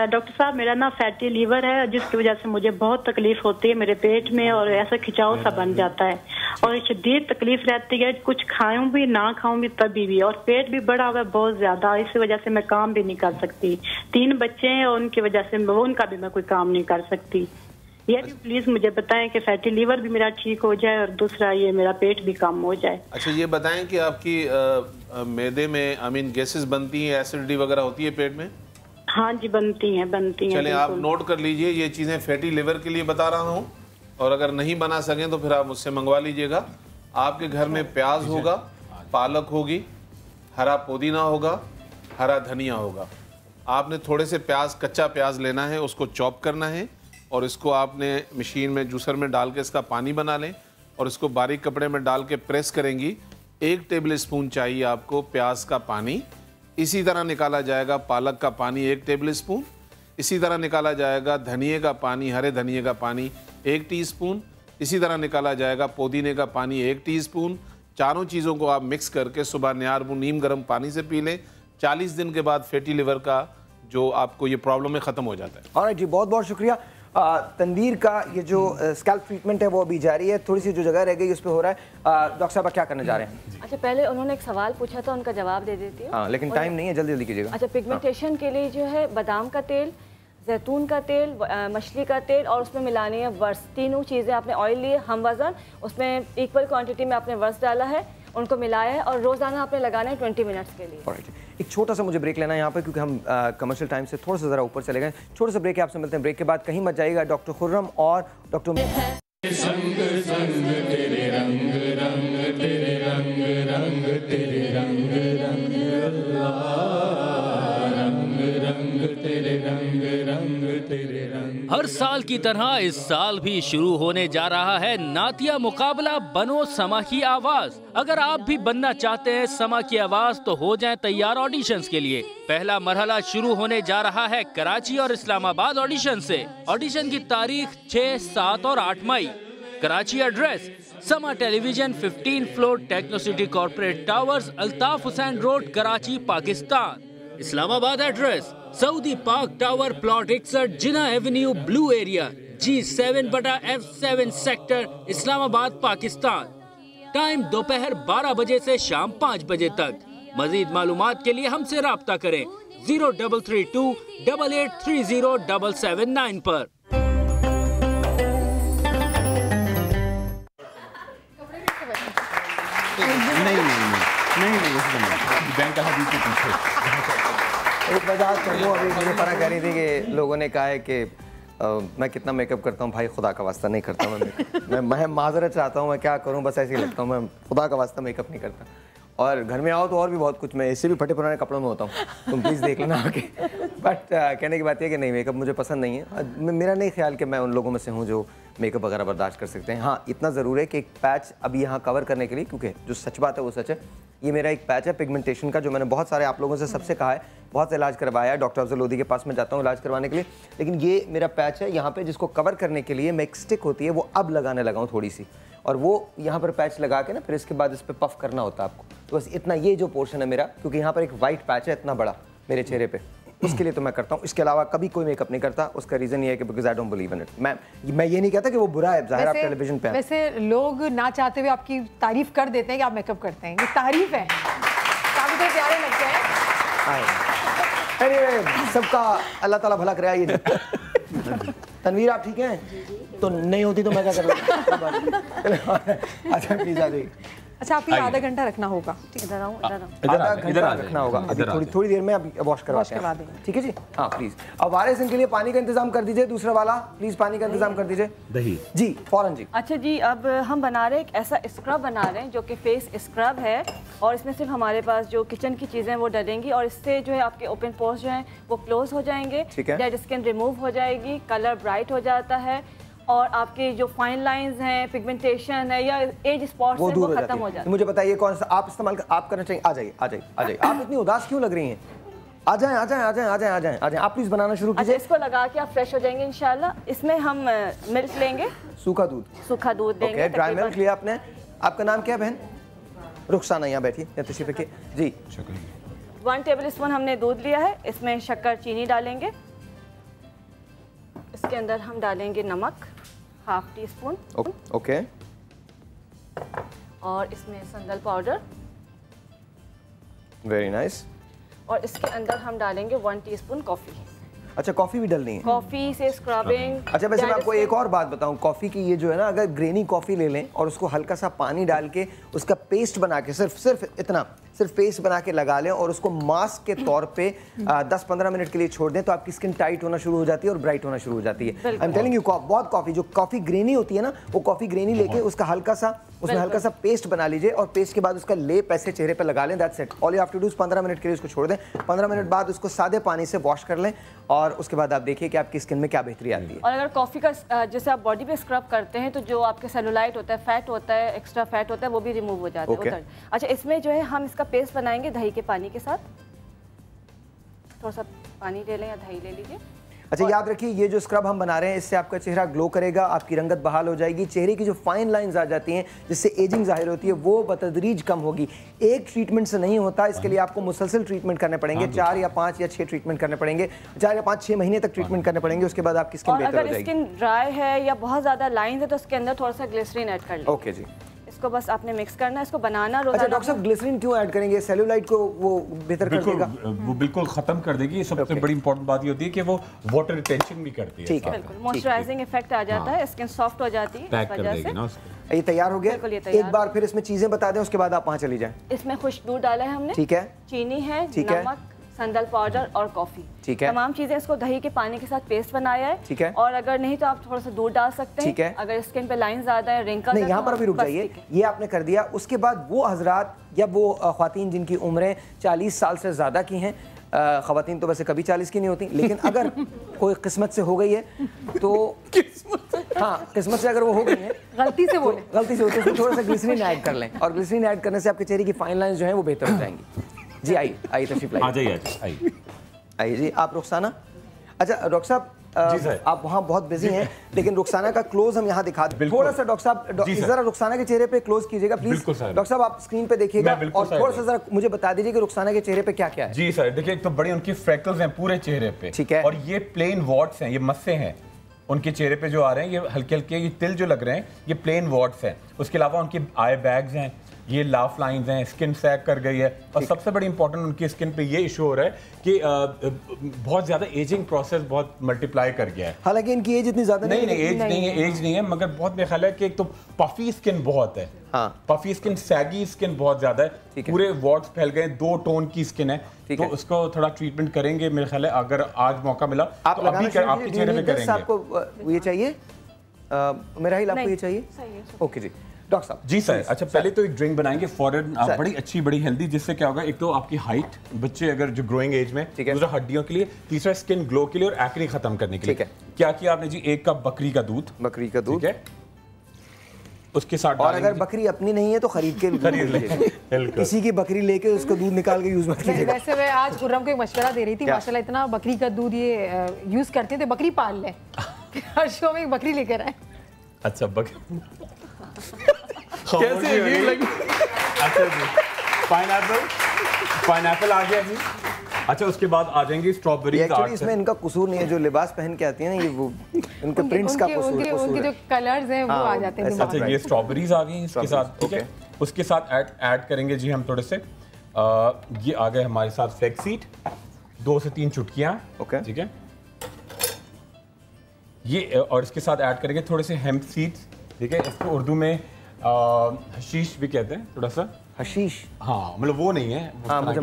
डॉक्टर साहब, मेरा ना फैटी लीवर है, जिसकी वजह से मुझे बहुत तकलीफ होती है मेरे पेट में, और ऐसा खिंचाव सा बन जाता है और शदीद तकलीफ रहती है, कुछ खाऊं भी ना खाऊं भी तभी भी, और पेट भी बढ़ा हुआ है बहुत ज्यादा, इस वजह से मैं काम भी नहीं कर सकती। 3 बच्चे हैं और उनकी वजह से उनका भी मैं कोई काम नहीं कर सकती। ये भी प्लीज मुझे बताएं कि फैटी लीवर भी मेरा ठीक हो जाए और दूसरा ये मेरा पेट भी कम हो जाए। अच्छा, ये बताएं कि आपकी मैदे में आई मीन गैसेस बनती हैं, एसिडिटी वगैरह होती है पेट में? हाँ जी, बनती हैं। चलें, आप नोट कर लीजिए, ये चीज़ें फैटी लिवर के लिए बता रहा हूँ, और अगर नहीं बना सकें तो फिर आप मुझसे मंगवा लीजिएगा। आपके घर में प्याज होगा, पालक होगी, हरा पुदीना होगा, हरा धनिया होगा। आपने थोड़े से प्याज, कच्चा प्याज लेना है, उसको चॉप करना है और इसको आपने मशीन में, जूसर में डाल के इसका पानी बना लें और इसको बारीक कपड़े में डाल के प्रेस करेंगी। 1 टेबल स्पून चाहिए आपको प्याज का पानी। इसी तरह निकाला जाएगा पालक का पानी 1 टेबल स्पून। इसी तरह निकाला जाएगा धनिए का पानी, हरे धनिए का पानी 1 टीस्पून। इसी तरह निकाला जाएगा पुदीने का पानी 1 टीस्पून। चारों चीज़ों को आप मिक्स करके सुबह नीम गर्म पानी से पी लें। 40 दिन के बाद फैटी लिवर का जो आपको ये प्रॉब्लम है ख़त्म हो जाता है। ऑलराइट जी, बहुत बहुत शुक्रिया। तनवीर का ये जो स्कैल्प ट्रीटमेंट है वो अभी जारी है, थोड़ी सी जो जगह रह गई उस पर हो रहा है। डॉक्टर साहब क्या करने जा रहे हैं? अच्छा, पहले उन्होंने एक सवाल पूछा था, उनका जवाब दे देती हूँ। हाँ, लेकिन टाइम नहीं है, जल्दी जल्दी कीजिएगा। अच्छा, पिगमेंटेशन के लिए जो है बादाम का तेल, जैतून का तेल, मछली का तेल और उसमें मिलानी है वर्स। तीनों चीज़ें आपने ऑयल लिए हम वज़न, उसमें इक्वल क्वांटिटी में आपने वर्स डाला है, उनको मिलाया है और रोज़ाना आपने लगाना है 20 मिनट्स के लिए। एक छोटा सा मुझे ब्रेक लेना है यहाँ पर, क्योंकि हम कमर्शियल टाइम से थोड़ा सा ज़रा ऊपर चले गए। छोटा सा ब्रेक है, आपसे मिलते हैं ब्रेक के बाद। कहीं मत जाइएगा। डॉक्टर खुर्रम और डॉक्टर संग संग तेरे रंग रंग तेरे रंग रंग तेरे रंग रंग रंग रंग तेरे रंग रंग तेरे रंग। हर साल की तरह इस साल भी शुरू होने जा रहा है नातिया मुकाबला बनो समा की आवाज। अगर आप भी बनना चाहते हैं समा की आवाज तो हो जाएं तैयार ऑडिशंस के लिए। पहला मरहला शुरू होने जा रहा है कराची और इस्लामाबाद ऑडिशन से। ऑडिशन की तारीख 6, 7 और 8 मई। Karachi address Samaa television 15 floor techno city corporate towers, Altaf Hussain road, Karachi, Pakistan. Islamabad address Saudi park tower plot 61 Jinnah avenue blue area G7/F7 sector, Islamabad, Pakistan. Time दोपहर 12 बजे से शाम 5 बजे तक। मजीद मालूमात के लिए हमसे राब्ता करें 0332 8830 पर। नहीं बैंक का बीच के पीछे एक वजह तो वो अभी मुझे पता कह रही थी कि लोगों ने कहा है कि मैं कितना मेकअप करता हूँ। भाई खुदा का वास्ता नहीं करता मैं माजरत चाहता हूँ, मैं क्या करूँ, बस ऐसे ही लगता हूँ। मैं खुदा का वास्ता मेकअप नहीं करता। और घर में आओ तो और भी बहुत कुछ, मैं इससे भी फटे पुराने कपड़ों में होता हूँ, तुम प्लीज़ देख लेना आके। बट कहने की बात यह कि नहीं, मेकअप मुझे पसंद नहीं है। मेरा नहीं ख्याल कि मैं उन लोगों में से हूँ जो मेकअप वगैरह बर्दाश्त कर सकते हैं। हाँ, इतना ज़रूर है कि एक पैच अभी यहाँ कवर करने के लिए, क्योंकि जो सच बात है वो सच है, ये मेरा एक पैच है पिगमेंटेशन का, जो मैंने बहुत सारे आप लोगों से सबसे कहा है, बहुत से इलाज करवाया है। डॉक्टर अफजल लोधी के पास मैं जाता हूँ इलाज करवाने के लिए, लेकिन ये मेरा पैच है यहाँ पे, जिसको कवर करने के लिए मैं एक स्टिक होती है वो अब लगाने लगा हूँ थोड़ी सी, और वो यहाँ पर पैच लगा के ना फिर इसके बाद इस पर पफ करना होता है आपको। तो बस इतना ये जो पोर्शन है मेरा, क्योंकि यहाँ पर एक वाइट पैच है इतना बड़ा मेरे चेहरे पे, उसके लिए तो मैं करता हूँ। इसके अलावा कभी कोई मेकअप नहीं करता। उसका रीज़न ये है कि because I don't believe in it. मैं ये नहीं कहता कि वो बुरा है, ज़ाहिर आप टेलीविजन पे। वैसे लोग ना चाहते हुए आपकी तारीफ कर देते हैं कि आप मेकअप करते हैं, ये तारीफ है, काफी तो प्यारे लगते हैं। Anyway, सबका अल्लाह ताला भला करे। ये तनवीर आप ठीक हैं? तो नहीं होती तो मैं क्या कर लूँ। अच्छा प्लीज आ जाइए। अच्छा, आपको आधा घंटा रखना होगा। ठीक है, आधा घंटा रखना होगा। अभी थोड़ी देर में अब वॉश करवा देंगे, ठीक है जी। हाँ प्लीज। अब वारिस इनके लिए पानी का इंतजाम कर दीजिए, दूसरा वाला प्लीज पानी का इंतजाम कर दीजिए। दही जी फौरन जी। अच्छा जी, अब हम बना रहे हैं एक ऐसा स्क्रब बना रहे हैं जो कि फेस स्क्रब है, और इसमें सिर्फ हमारे पास जो किचन की चीज़ें वो डलेंगी, और इससे जो है आपके ओपन पोर्स जो हैं वो क्लोज हो जाएंगे, डेड स्किन रिमूव हो जाएगी, कलर ब्राइट हो जाता है, और आपके जो फाइन लाइंस हैं, पिगमेंटेशन है या एज स्पॉट्स हैं वो खत्म हो जाते हैं। मुझे बताइए कौन सा आप इस्तेमाल आप करना चाहिए। आ जाइए आ जाइए आ जाइए। आप इतनी उदास क्यों लग रही हैं? आ जाएं आ जाएं आ जाएं आ जाएं आ जाएं आ जाएं। आप प्लीज बनाना शुरू कीजिए। अच्छा, इसको लगा के आप फ्रेश हो जाएंगे इंशाल्लाह। इसमें हम मिल्क लेंगे, सूखा दूध देंगे। ओके, ड्राई मिल्क लिया आपने। आपका नाम क्या है बहन? रुखसाना, यहाँ बैठिए, या तशरीफ रखिए जी। 1 टेबल स्पून हमने दूध लिया है, इसमें शक्कर चीनी डालेंगे, इसके अंदर हम डालेंगे नमक 1/2 टीस्पून, ओके, और इसमें संदल पाउडर, वेरी नाइस, और इसके अंदर हम डालेंगे 1 टीस्पून कॉफ़ी। अच्छा, कॉफ़ी भी डालनी है? कॉफ़ी से स्क्रबिंग। अच्छा, वैसे मैं आपको एक और बात बताऊं, कॉफ़ी की ये जो है ना, अगर ग्रेनी कॉफ़ी ले लें और उसको हल्का सा पानी डाल के उसका पेस्ट बना के सिर्फ इतना पेस्ट बना के लगा लें और उसको मास्क के तौर पे 10-15 मिनट के लिए छोड़ दें, तो आपकी स्किन टाइट होना शुरू हो जाती है और ब्राइट होना शुरू हो जाती है। आई एम टेलिंग यू, बहुत कॉफ़ी जो कॉफ़ी ग्रेनी होती है ना, वो कॉफ़ी ग्रेनी लेके उसका हल्का सा पेस्ट बना लीजिए, और पेस्ट के बाद उसका लेप ऐसे चेहरे पे लगा लें। That's it, all you have to do. 15 minute के लिए उसको छोड़ दें, 15 मिनट बाद उसको सादे पानी से वॉश कर लें, और उसके बाद आप देखिए कि आपकी स्किन में क्या बेहतरी आती है। और अगर कॉफ़ी का जैसे आप बॉडी पे स्क्रब करते हैं तो जो आपके सेलुलाइट होता है, फैट होता है, एक्स्ट्रा फैट होता है, वो भी रिमूव हो जाता है। अच्छा, इसमें जो है हम इसका पेस्ट बनाएंगे दही के पानी के साथ। थोड़ा सा पानी ले लें या दही ले लीजिए। अच्छा, याद रखिए ये जो स्क्रब हम बना रहे हैं इससे आपका चेहरा ग्लो करेगा, आपकी रंगत बहाल हो जाएगी, चेहरे की जो फाइन लाइंस आ जाती हैं जिससे एजिंग जाहिर होती है वो बतदरीज कम होगी। एक ट्रीटमेंट से नहीं होता, इसके लिए आपको मुसलसल ट्रीटमेंट करने पड़ेंगे, 4 या 5 या 6 ट्रीटमेंट करने पड़ेंगे, 4 या 5-6 महीने तक ट्रीटमेंट करने पड़ेंगे, उसके बाद आपकी स्किन बेहतर हो जाएगी। अगर स्किन ड्राई है या बहुत ज़्यादा लाइंस है तो उसके अंदर थोड़ा सा ग्लिसरीन ऐड कर लें। ओके जी, इसको बस आपने मिक्स करना है, इसको बनाना रोजाना। अच्छा डॉक्टर साहब, ग्लिसरीन क्यों ऐड करेंगे? सेल्यूलाइट को वो बेहतर कर देगा? वो बिल्कुल खत्म कर देगी। सबसे बड़ी इंपॉर्टेंट बात ये होती है कि वो वाटर रिटेंशन भी करती है। ठीक है, बिल्कुल मॉइस्चराइजिंग इफेक्ट आ जाता है, स्किन सॉफ्ट हो जाती है इस वजह से। ये तैयार हो गया। एक बार फिर इसमें चीजें बता दें, उसके बाद आप वहाँ चली जाएं। इसमें खुश्क दूध डाला है हमने, ठीक है, चीनी है, ठीक है, नमक, संदल पाउडर और कॉफी, ठीक है, तमाम चीजें इसको दही के पानी के साथ पेस्ट बनाया है, ठीक है। और अगर नहीं तो आप थोड़ा सा दूध डाल सकते हैं, ठीक है। अगर स्किन पे लाइन ज्यादा है, रिंकल नहीं, यहाँ पर अभी रुक जाइए, ये आपने कर दिया। उसके बाद वो हजरात या वो ख्वातीन जिनकी उम्रें 40 साल से ज्यादा की हैं, ख्वातीन तो वैसे कभी 40 की नहीं होती, लेकिन अगर कोई किस्मत से हो गई है तो हाँ, किस्मत से अगर वो हो गई है, गलती से बोले, गलती से होती है, थोड़ा सा ग्लिसरीन ऐड कर लें, और ग्लिसरीन ऐड करने से आपके चेहरे की फाइन लाइंस जो हैं वो बेहतर हो जाएंगी। जी आइए तशरीफ लाइए, आइए जी। आप रुखसाना, अच्छा डॉक्टर साहब आप वहाँ बहुत बिजी हैं, लेकिन रुखसाना का क्लोज हम यहाँ दिखा दें थोड़ा सा। डॉक्टर साहब जरा रुखसाना के चेहरे पे क्लोज कीजिएगा प्लीज। डॉक्टर साहब आप स्क्रीन पे देखिएगा और थोड़ा सा जरा मुझे बता दीजिए कि रुखसाना के चेहरे पे क्या क्या है। जी सर, देखिए एक तो बड़ी उनकी फ्रैक्टल्स हैं पूरे चेहरे पे, ठीक है, और ये प्लेन वॉट्स हैं, ये मस्से हैं उनके चेहरे पे जो आ रहे हैं, ये हल्के हल्के ये तिल जो लग रहे हैं ये प्लेन वॉट्स हैं। उसके अलावा उनकी आई बैग्स हैं, ये लाफ लाइंस हैं, स्किन सैग कर गई है, और सबसे बड़ी इंपॉर्टेंट उनकी स्किन पे ये इशू हो रहा है कि बहुत ज्यादा एजिंग प्रोसेस बहुत मल्टीप्लाई कर गया है। हालांकि इनकी एज इतनी ज्यादा नहीं एज नहीं है, मगर बहुत मेरा ख्याल है कि एक तो पफी स्किन बहुत है, हाँ, पफी स्किन, सैगी स्किन बहुत ज्यादा है, पूरे वॉट्स फैल गए, 2 टोन की स्किन है, तो उसको थोड़ा ट्रीटमेंट करेंगे मेरे ख्याल है। अगर आज मौका मिला आप तो अभी आपके चेहरे पे करेंगे। आपको ये चाहिए मेरा ही, आपको ये चाहिए? ओके जी डॉक्टर साहब। जी सर, अच्छा पहले तो एक ड्रिंक बनाएंगे फॉरन, बड़ी अच्छी बड़ी हेल्दी, जिससे क्या होगा, एक तो आपकी हाइट, बच्चे अगर जो ग्रोइंग एज में, दूसरा हड्डियों के लिए, तीसरा स्किन ग्लो के लिए और एक्ने खत्म करने के लिए। क्या किया आपने जी? 1 कप बकरी का दूध, ठीक है, उसके साथ, और अगर बकरी अपनी नहीं है तो खरीद ले, किसी की बकरी लेके उसको दूध निकाल के यूज मत कीजिएगा। वैसे मैं आज खुर्रम को एक मशवरा दे रही थी, माशाल्लाह इतना बकरी का दूध ये यूज करते हैं, तो बकरी पाल लें, हर शो में एक बकरी लेकर आए। अच्छा बकरी कैसे अजीब लगी। अच्छा जी, पाइनएप्पल आ गया जी। अच्छा उसके बाद आ जाएंगे स्ट्रॉबेरी। एक्चुअली इसमें इनका कसूर नहीं है, जो लिबास पहन के आती है ना, ये वो इनके प्रिंट्स का कसूर है, उनके जो कलर्स हैं वो आ जाते हैं। अच्छा ये स्ट्रॉबेरीज आ गई इसके साथ, ठीक है। उसके साथ ऐड करेंगे जी हम थोड़े से, ये आ गए हमारे साथ फ्लैक्स सीड, 2 से 3 चुटकियां, ठीक है ये, और इसके साथ ऐड करेंगे थोड़े से हेम्प सीड्स, ठीक है, इसको उर्दू में हशीश भी कहते हैं, थोड़ा सा हशीश, हाँ मतलब वो नहीं है, हाँ मुझे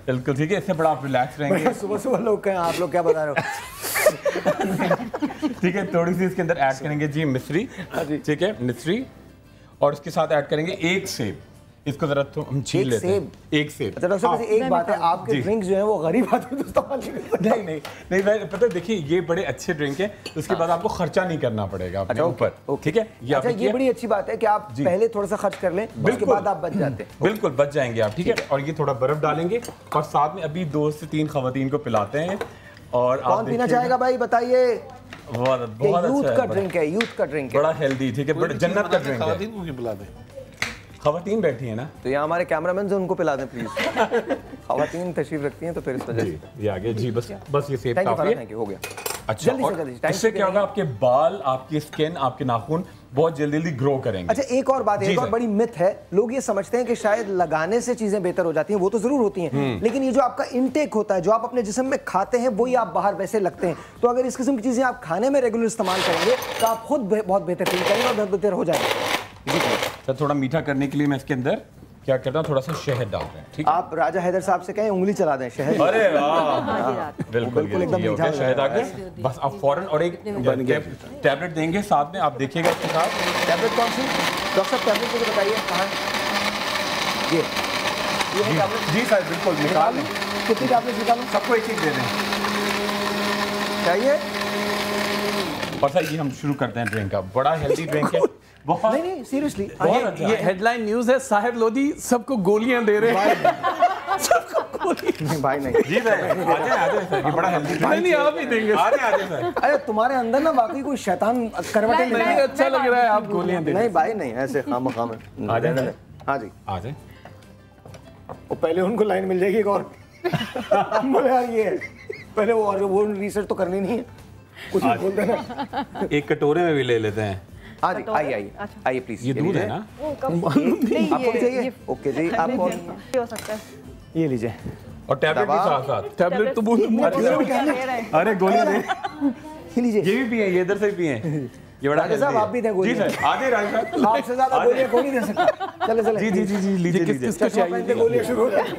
बिल्कुल ठीक है, इससे बड़ा आप रिलैक्स रहेंगे। सुबह लोग कहें आप लोग क्या बता रहे हो। ठीक है, थोड़ी सी इसके अंदर ऐड करेंगे जी मिश्री, ठीक है, मिश्री, और इसके साथ ऐड करेंगे 1 सेब, इसको जरा तो हम छील लेते हैं। 1 सेब। अच्छा डॉक्टर साहब एक बात है, आपके ड्रिंक्स जो है वो गरीब आदमी तो इस्तेमाल नहीं मैं पता है, देखिए ये बड़े अच्छे ड्रिंक है, उसके बाद आपको खर्चा नहीं करना पड़ेगा अपने ऊपर, ठीक है। अच्छा ये बड़ी अच्छी बात है कि आप पहले थोड़ा सा खर्च कर लें, उसके बाद आप बच जाते हैं। बिल्कुल बच जाएंगे आप, ठीक है। और ये थोड़ा बर्फ डालेंगे, और साथ में अभी 2 से 3 खवातीन को पिलाते हैं। और कौन पीना चाहेगा भाई बताइए? बहुत यूथ का ड्रिंक है, यूथ का ड्रिंक है, बड़ा हेल्दी, ठीक है, बड़ा जन्नत का ड्रिंक है। खवातीन बैठी है ना, तो यहाँ हमारे कैमरामैन से उनको पिला दें प्लीज। खवातीन तशरीफ रखती हैं तो फिर इस वजह से ये आ गया जी, बस ये सेब काफी है, हो गया। अच्छा इससे क्या होगा, आपके बाल, आपकी स्किन, आपके नाखून बहुत जल्दी ग्रो करेंगे। अच्छा एक और बात है, एक और बड़ी मिथ है, लोग ये समझते हैं कि शायद लगाने से चीजें बेहतर हो जाती हैं, वो तो जरूर होती हैं, लेकिन ये जो आपका इनटेक होता है, जो आप अपने जिस्म में खाते हैं, वही आप बाहर वैसे लगते हैं। तो अगर इस किस्म की चीजें आप खाने में रेगुलर इस्तेमाल करेंगे तो आप खुद बहुत बेहतर फील करेंगे और बहुत बेहतर हो जाएंगे। तो थोड़ा मीठा करने के लिए मैं इसके अंदर क्या करता हूँ, थोड़ा सा शहद डाल रहे हैं, ठीक है। आप राजा हैदर साहब से कहें उंगली चला दें शहद। अरे वाह, बिल्कुल एकदम मीठा शहद आ गया। बस आप फौरन और एक टैबलेट देंगे साथ में, आप देखिएगा इसके साथ। टैबलेट कौन सी डॉक्टर साहब? टैबलेट मुझे बताइए कहाँ? ये जी सर बिल्कुल निकाल लें। कितनी टैबलेट निकालूं? सबको एक दे दें चाहिए। और सर ये हम शुरू करते हैं ड्रिंक का, बड़ा हेल्दी ड्रिंक है। नहीं सीरियसली ये हेडलाइन न्यूज है, साहिब लोधी सबको गोलियां दे रहे हैं। नहीं भाई नहीं जी भाई आ जाए सर, ये बड़ा हेल्दी। नहीं आप ही देंगे। आ जाए सर। अरे तुम्हारे अंदर ना वाकई कोई शैतान करवटें नहीं अच्छा लग रहा है आप गोलियां दे। नहीं भाई नहीं ऐसे खाम में आ जाए। हाँ जी आ जाए। वो पहले उनको लाइन मिल जाएगी एक और बोले यार ये पहले वो रिसर्च तो करनी नहीं है, कुछ भी बोल देना। एक कटोरे में भी ले लेते हैं। हाँ जी आइए आइए प्लीज। ये दूध है ना? आपको चाहिए? ओके जी आपको हो सकता है। ये लीजिए। और टैबलेट भी साथ साथ। टैबलेट तो अरे गोली दे। ये लीजिए। ये भी पिए, ये इधर से भी पिए। ये बड़ा साहब आप भी दें गोली। जी सर आधे राज साहब आपसे ज्यादा गोलियां कोई नहीं दे सकता। चले चले जी जी जी जी लीजिए लीजिए। किसको चाहिए गोलियां शुरू हो गई।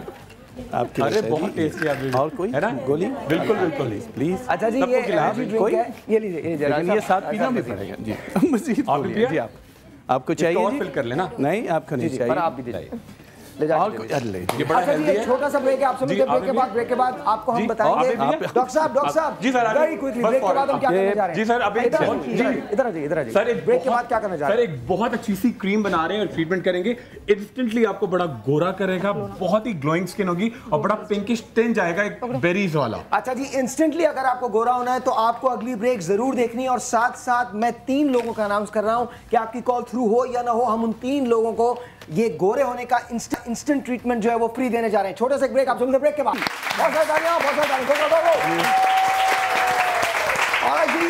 आपके अरे बहुत टेस्टी है और कोई है ना गोली? बिल्कुल बिल्कुल प्लीज। अच्छा जी ये ड्रिंक है, ये लीजिए ये जरा ये साथ पीना भी पड़ेगा जी। मजीद जी आप आपको चाहिए फिल कर लेना। नहीं आपको नहीं चाहिए। पर आप भी दीजिए ले जाइए। ये बड़ा हेल्दी है। छोटा सा ब्रेक है, आपसे मिलते हैं ब्रेक के बाद आपको हम बताएंगे। डॉक्टर साहब जी सर वेरी क्विकली ब्रेक के बाद हम क्या करने जा रहे हैं? जी सर अभी इधर आ जाइए सर एक ब्रेक के बाद क्या करने जा रहे हैं? सर एक बहुत अच्छी सी क्रीम बना रहे हैं और ट्रीटमेंट करेंगे। इंस्टेंटली आपको बड़ा गोरा करेगा, बहुत ही ग्लोइंग स्किन होगी और बड़ा पिंकिश टिंज आएगा एक बेरीज वाला। अच्छा जी इंस्टेंटली अगर आपको गोरा होना है तो आपको अगली ब्रेक जरूर देखनी है और साथ साथ मैं 3 लोगों का अनाउंस कर रहा हूं कि आपकी कॉल थ्रू हो या ना हो, हम उन 3 लोगों को ये गोरे होने का इंस्टेंट ट्रीटमेंट जो है वो फ्री देने जा रहे हैं। छोटे से ब्रेक, आप सुनते ब्रेक के बाद बहुत सारे तालियां और जी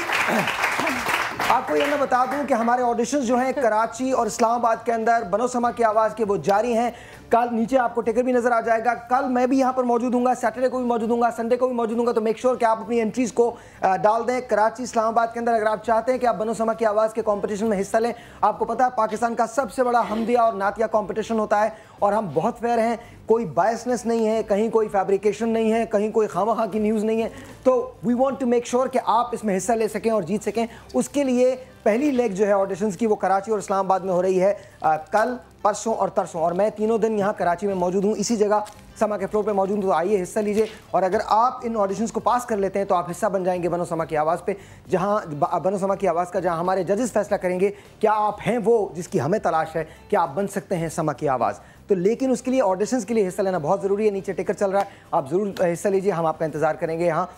आपको ये मैं बता दूं कि हमारे ऑडिशंस जो हैं कराची और इस्लामाबाद के अंदर बनो समा की आवाज़ के वो जारी हैं। कल नीचे आपको टिकर भी नजर आ जाएगा। कल मैं भी यहाँ पर मौजूद हूँ, सैटरडे को भी मौजूद हूँ, संडे को भी मौजूद हूँ। तो मेक श्योर कि आप अपनी एंट्रीज को डाल दें। कराची इस्लामाबाद के अंदर अगर आप चाहते हैं कि आप बनो समा की आवाज़ के कंपटीशन में हिस्सा लें, आपको पता है पाकिस्तान का सबसे बड़ा हमदिया और नातिया कंपटीशन होता है और हम बहुत फेयर हैं, कोई बायसनेस नहीं है, कहीं कोई फैब्रिकेशन नहीं है, कहीं कोई खामखा की न्यूज़ नहीं है। तो we want to make sure कि आप इसमें हिस्सा ले सकें और जीत सकें। उसके लिए पहली लेग जो है ऑडिशंस की वो कराची और इस्लामाबाद में हो रही है कल, परसों और तरसों, और मैं तीनों दिन यहाँ कराची में मौजूद हूँ, इसी जगह समा के फ्लोर पे मौजूद हूँ। तो आइए हिस्सा लीजिए और अगर आप इन ऑडिशंस को पास कर लेते हैं तो आप हिस्सा बन जाएंगे बनो समा की आवाज़ पे, जहाँ बनो समा की आवाज़ का जहाँ हमारे जजेस फैसला करेंगे क्या आप हैं वो जिसकी हमें तलाश है, क्या आप बन सकते हैं समा की आवाज़। तो लेकिन उसके लिए ऑडिशंस के लिए हिस्सा लेना बहुत ज़रूरी है। नीचे टिकट चल रहा है, आप ज़रूर हिस्सा लीजिए, हम आपका इंतजार करेंगे यहाँ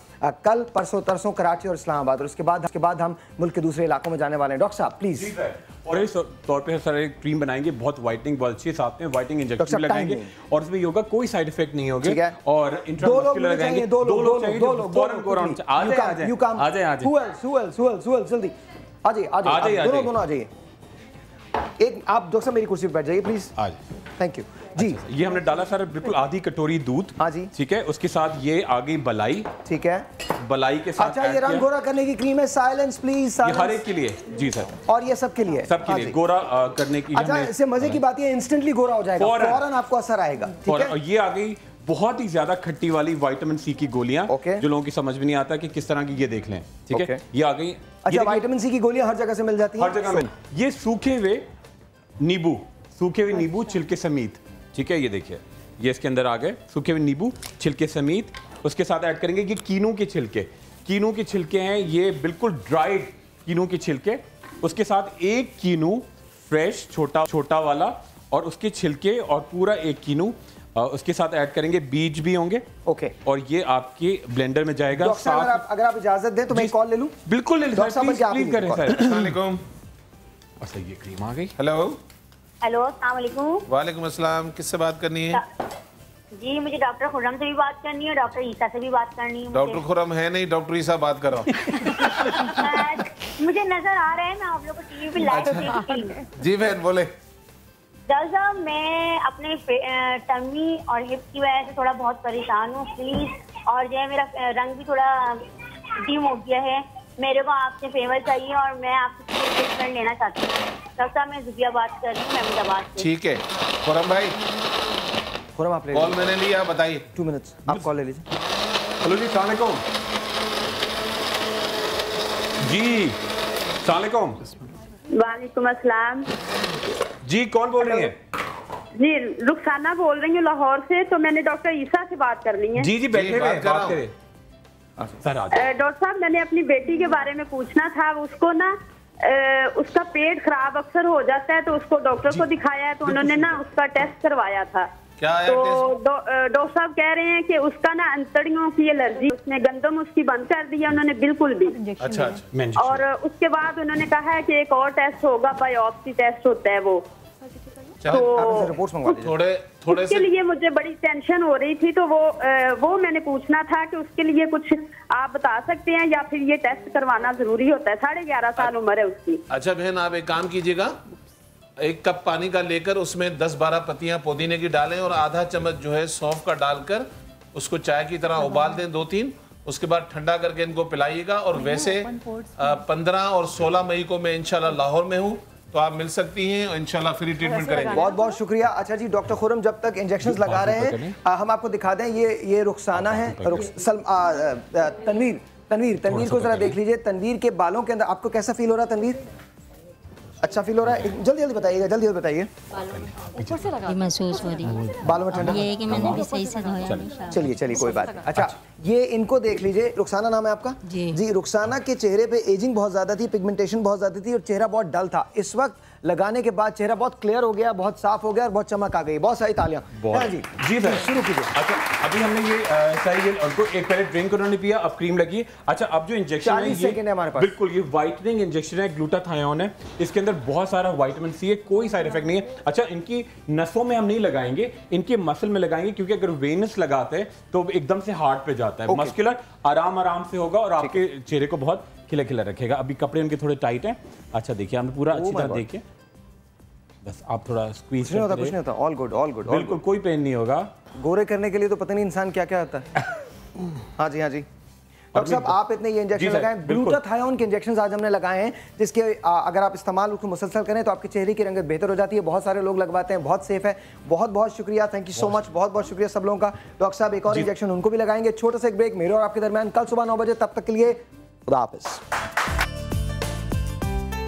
कल, परसों, तरसों कराची और इस्लामाबाद। और उसके बाद हम मुल्क के दूसरे इलाकों में जाने वाले हैं। डॉक्टर साहब प्लीज़। और इस तौर पे सर एक क्रीम बनाएंगे, बहुत वाइटनिंग बहुत अच्छी, साथ में वाइटनिंग इंजेक्शन भी लगाएंगे और उसमें योगा कोई साइड इफेक्ट नहीं होगा। और इंट्रामस्कुलर लगाएंगे, दो लोग चाहिए फौरन फौरन आ जाए जल्दी आ जाइए दोनों आ जाइए। एक आप डॉक्टर साहब मेरी कुर्सी पर बैठ जाइए प्लीज। थैंक यू जी। ये हमने डाला सर बिल्कुल आधी कटोरी दूध। हाँ जी ठीक है। उसके साथ ये आ गई बलाई। ठीक है। बलाई के साथ अच्छा ये रंग गोरा करने की क्रीम है, साइलेंस प्लीज। ये हर एक के लिए जी सर। और ये सबके लिए? सबके लिए गोरा करने की। अच्छा इससे मजे की बात ये इंस्टेंटली गोरा हो जाएगा, फौरन आपको असर आएगा। ठीक है। ये आ गई बहुत ही ज्यादा खट्टी वाली विटामिन सी की गोलियां, जो लोगों की समझ में नहीं आता कि किस तरह की, ये देख लें। ठीक है। ये आ गई। अच्छा विटामिन सी की गोलियां हर जगह से मिल जाती हैं? हर जगह मिल। ये सूखे हुए नींबू छिलके समेत। ठीक है। ये देखिए ये इसके अंदर आ गए सूखे हुए नींबू छिलके समेत। उसके साथ ऐड करेंगे ये कीनू के छिलके हैं, ये बिल्कुल ड्राइड कीनू के छिलके। उसके साथ एक कीनू फ्रेश छोटा वाला और उसके छिलके और पूरा एक कीनू। उसके साथ ऐड करेंगे, बीज भी होंगे। ओके। और ये आपके ब्लेंडर में जाएगा। अगर आप इजाजत दें तो मैं कॉल ले लूं? बिल्कुल ले लीजिए, प्लीज करें सर। अस्सलाम वालेकुम। अच्छा ये क्रीम आ गई। हेलो अस्सलाम वालेकुम। वालेकुम अस्सलाम। किससे बात करनी है? जी मुझे डॉक्टर खुर्रम से भी बात करनी है, डॉक्टर ईसा से भी बात करनी है। डॉक्टर खुर्रम है नहीं, डॉक्टर ईसा बात करो। मुझे नजर आ रहा है, मैं आप लोग को टीवी पे लाइव देखती हूँ। जी बहन बोले। डॉक्टर साहब मैं अपने टमी और हिप की वजह से थोड़ा बहुत परेशान हूँ प्लीज, और जो है मेरा रंग भी थोड़ा डिम हो गया है, मेरे को आपसे फेवर चाहिए और मैं आपसे ट्रीटमेंट लेना चाहती हूँ। डॉक्टर साहब मैं जुबिया बात कर रही हूँ अहमदाबाद से। ठीक है खुर्रम भाई, खुर्रम आप ले कॉल मैंने लिया, बताइए। 2 मिनट्स आप कॉल ले लीजिए। हेलो जी अस्सलाम वालेकुम। जी अस्सलाम वालेकुम। वालेकुम अस्सलाम। जी कौन बोल रही है? जी रुखसाना बोल रही हूँ लाहौर से। तो मैंने डॉक्टर ईसा से बात करनी है। जी बैठे बात करें सर। डॉक्टर साहब मैंने अपनी बेटी के बारे में पूछना था। उसको ना उसका पेट खराब अक्सर हो जाता है, तो उसको डॉक्टर को दिखाया है, तो उन्होंने ना उसका टेस्ट करवाया था। क्या आया तो टेस्ट? डॉक्टर साहब कह रहे हैं कि उसका ना अंतड़ियों की एलर्जी, उसने गंदम उसकी बंद कर दिया उन्होंने बिल्कुल भी। अच्छा। और उसके बाद उन्होंने कहा है कि एक और टेस्ट होगा, बायोप्सी टेस्ट होता है वो। तो थोड़े उसके लिए मुझे बड़ी टेंशन हो रही थी, तो वो मैंने पूछना था कि उसके लिए कुछ आप बता सकते हैं या फिर ये टेस्ट करवाना जरूरी होता है? 11.5 साल उम्र है उसकी। अच्छा बहन, आप एक काम कीजिएगा, 1 कप पानी का लेकर उसमें 10-12 पत्तियां पुदीने की डालें और आधा चम्मच जो है सौंफ का डालकर उसको चाय की तरह उबाल दें 2-3, उसके बाद ठंडा करके इनको पिलाइएगा। और वैसे 15 और 16 मई को मैं इंशाल्लाह लाहौर में हूँ, तो आप मिल सकती हैं और इंशाल्लाह फ्री ट्रीटमेंट करेंगे। बहुत बहुत शुक्रिया। अच्छा जी डॉक्टर खुर्रम, जब तक इंजेक्शंस लगा रहे हैं हम आपको दिखा दें, ये रुखसाना है, तनवीर को जरा देख लीजिए। तनवीर के बालों के अंदर आपको कैसा फील हो रहा है तनवीर? अच्छा फील हो रहा है? जल्दी जल्दी बताइएगा, जल्दी जल्दी बताइए। ऊपर से लगा महसूस हो रही है बालों में ठंडा, ये है कि मैंने भी सही से धोया। चलिए कोई बात नहीं। अच्छा ये इनको देख लीजिए। रुखसाना नाम है आपका? जी। रुखसाना के चेहरे पे एजिंग बहुत ज्यादा थी, पिगमेंटेशन बहुत ज्यादा थी और चेहरा बहुत डल था। इस वक्त लगाने के बाद चेहरा बहुत क्लियर हो गया, बहुत साफ हो गया और बहुत चमक आ गई। बहुत सारी तालियां। जी सर, शुरू कीजिए। अच्छा अभी हमने ये सही उनको एक पहले ड्रिंक उन्होंने पिया, अब क्रीम लगी। अच्छा अब जो इंजेक्शन है 40 सेकंड है हमारे पास। बिल्कुल ये व्हाइटनिंग इंजेक्शन है, ग्लूटाथायोन है, इसके अंदर बहुत सारा विटामिन सी है, कोई साइड इफेक्ट नहीं है। अच्छा इनकी नसों में हम नहीं लगाएंगे, इनके मसल में लगाएंगे, क्योंकि अगर वेनस लगाते हैं तो एकदम से हार्ट पे जाता है। मस्कुलर आराम से होगा और आपके चेहरे को बहुत खिला खिला रखेगा। अभी कपड़े उनके थोड़े टाइट हैं। अच्छा देखिए हमने पूरा अच्छी तरह देखिए, बस आप थोड़ा स्क्वीज कुछ नहीं होता। ऑल गुड बिल्कुल कोई पेन नहीं होगा। गोरे करने के लिए तो पता नहीं इंसान क्या क्या होता है। हाँ जी डॉक्टर साहब, आप इतने ये इंजेक्शन लगाएं, ग्लूटाथायोन के इंजेक्शन आज हमने लगाए हैं, जिसके अगर आप इस्तेमाल उसको मुसलसल करें तो आपके चेहरे की रंगत बेहतर हो जाती है। बहुत सारे लोग लगवाते हैं, बहुत सेफ है। बहुत बहुत शुक्रिया, थैंक यू सो मच, बहुत बहुत शुक्रिया सब लोगों का। डॉक्टर साहब एक और इंजेक्शन उनको भी लगाएंगे। छोटा सा एक ब्रेक मेरे और आपके दरमियान कल सुबह 9 बजे, तब तक के लिए खुदा हाफिज़।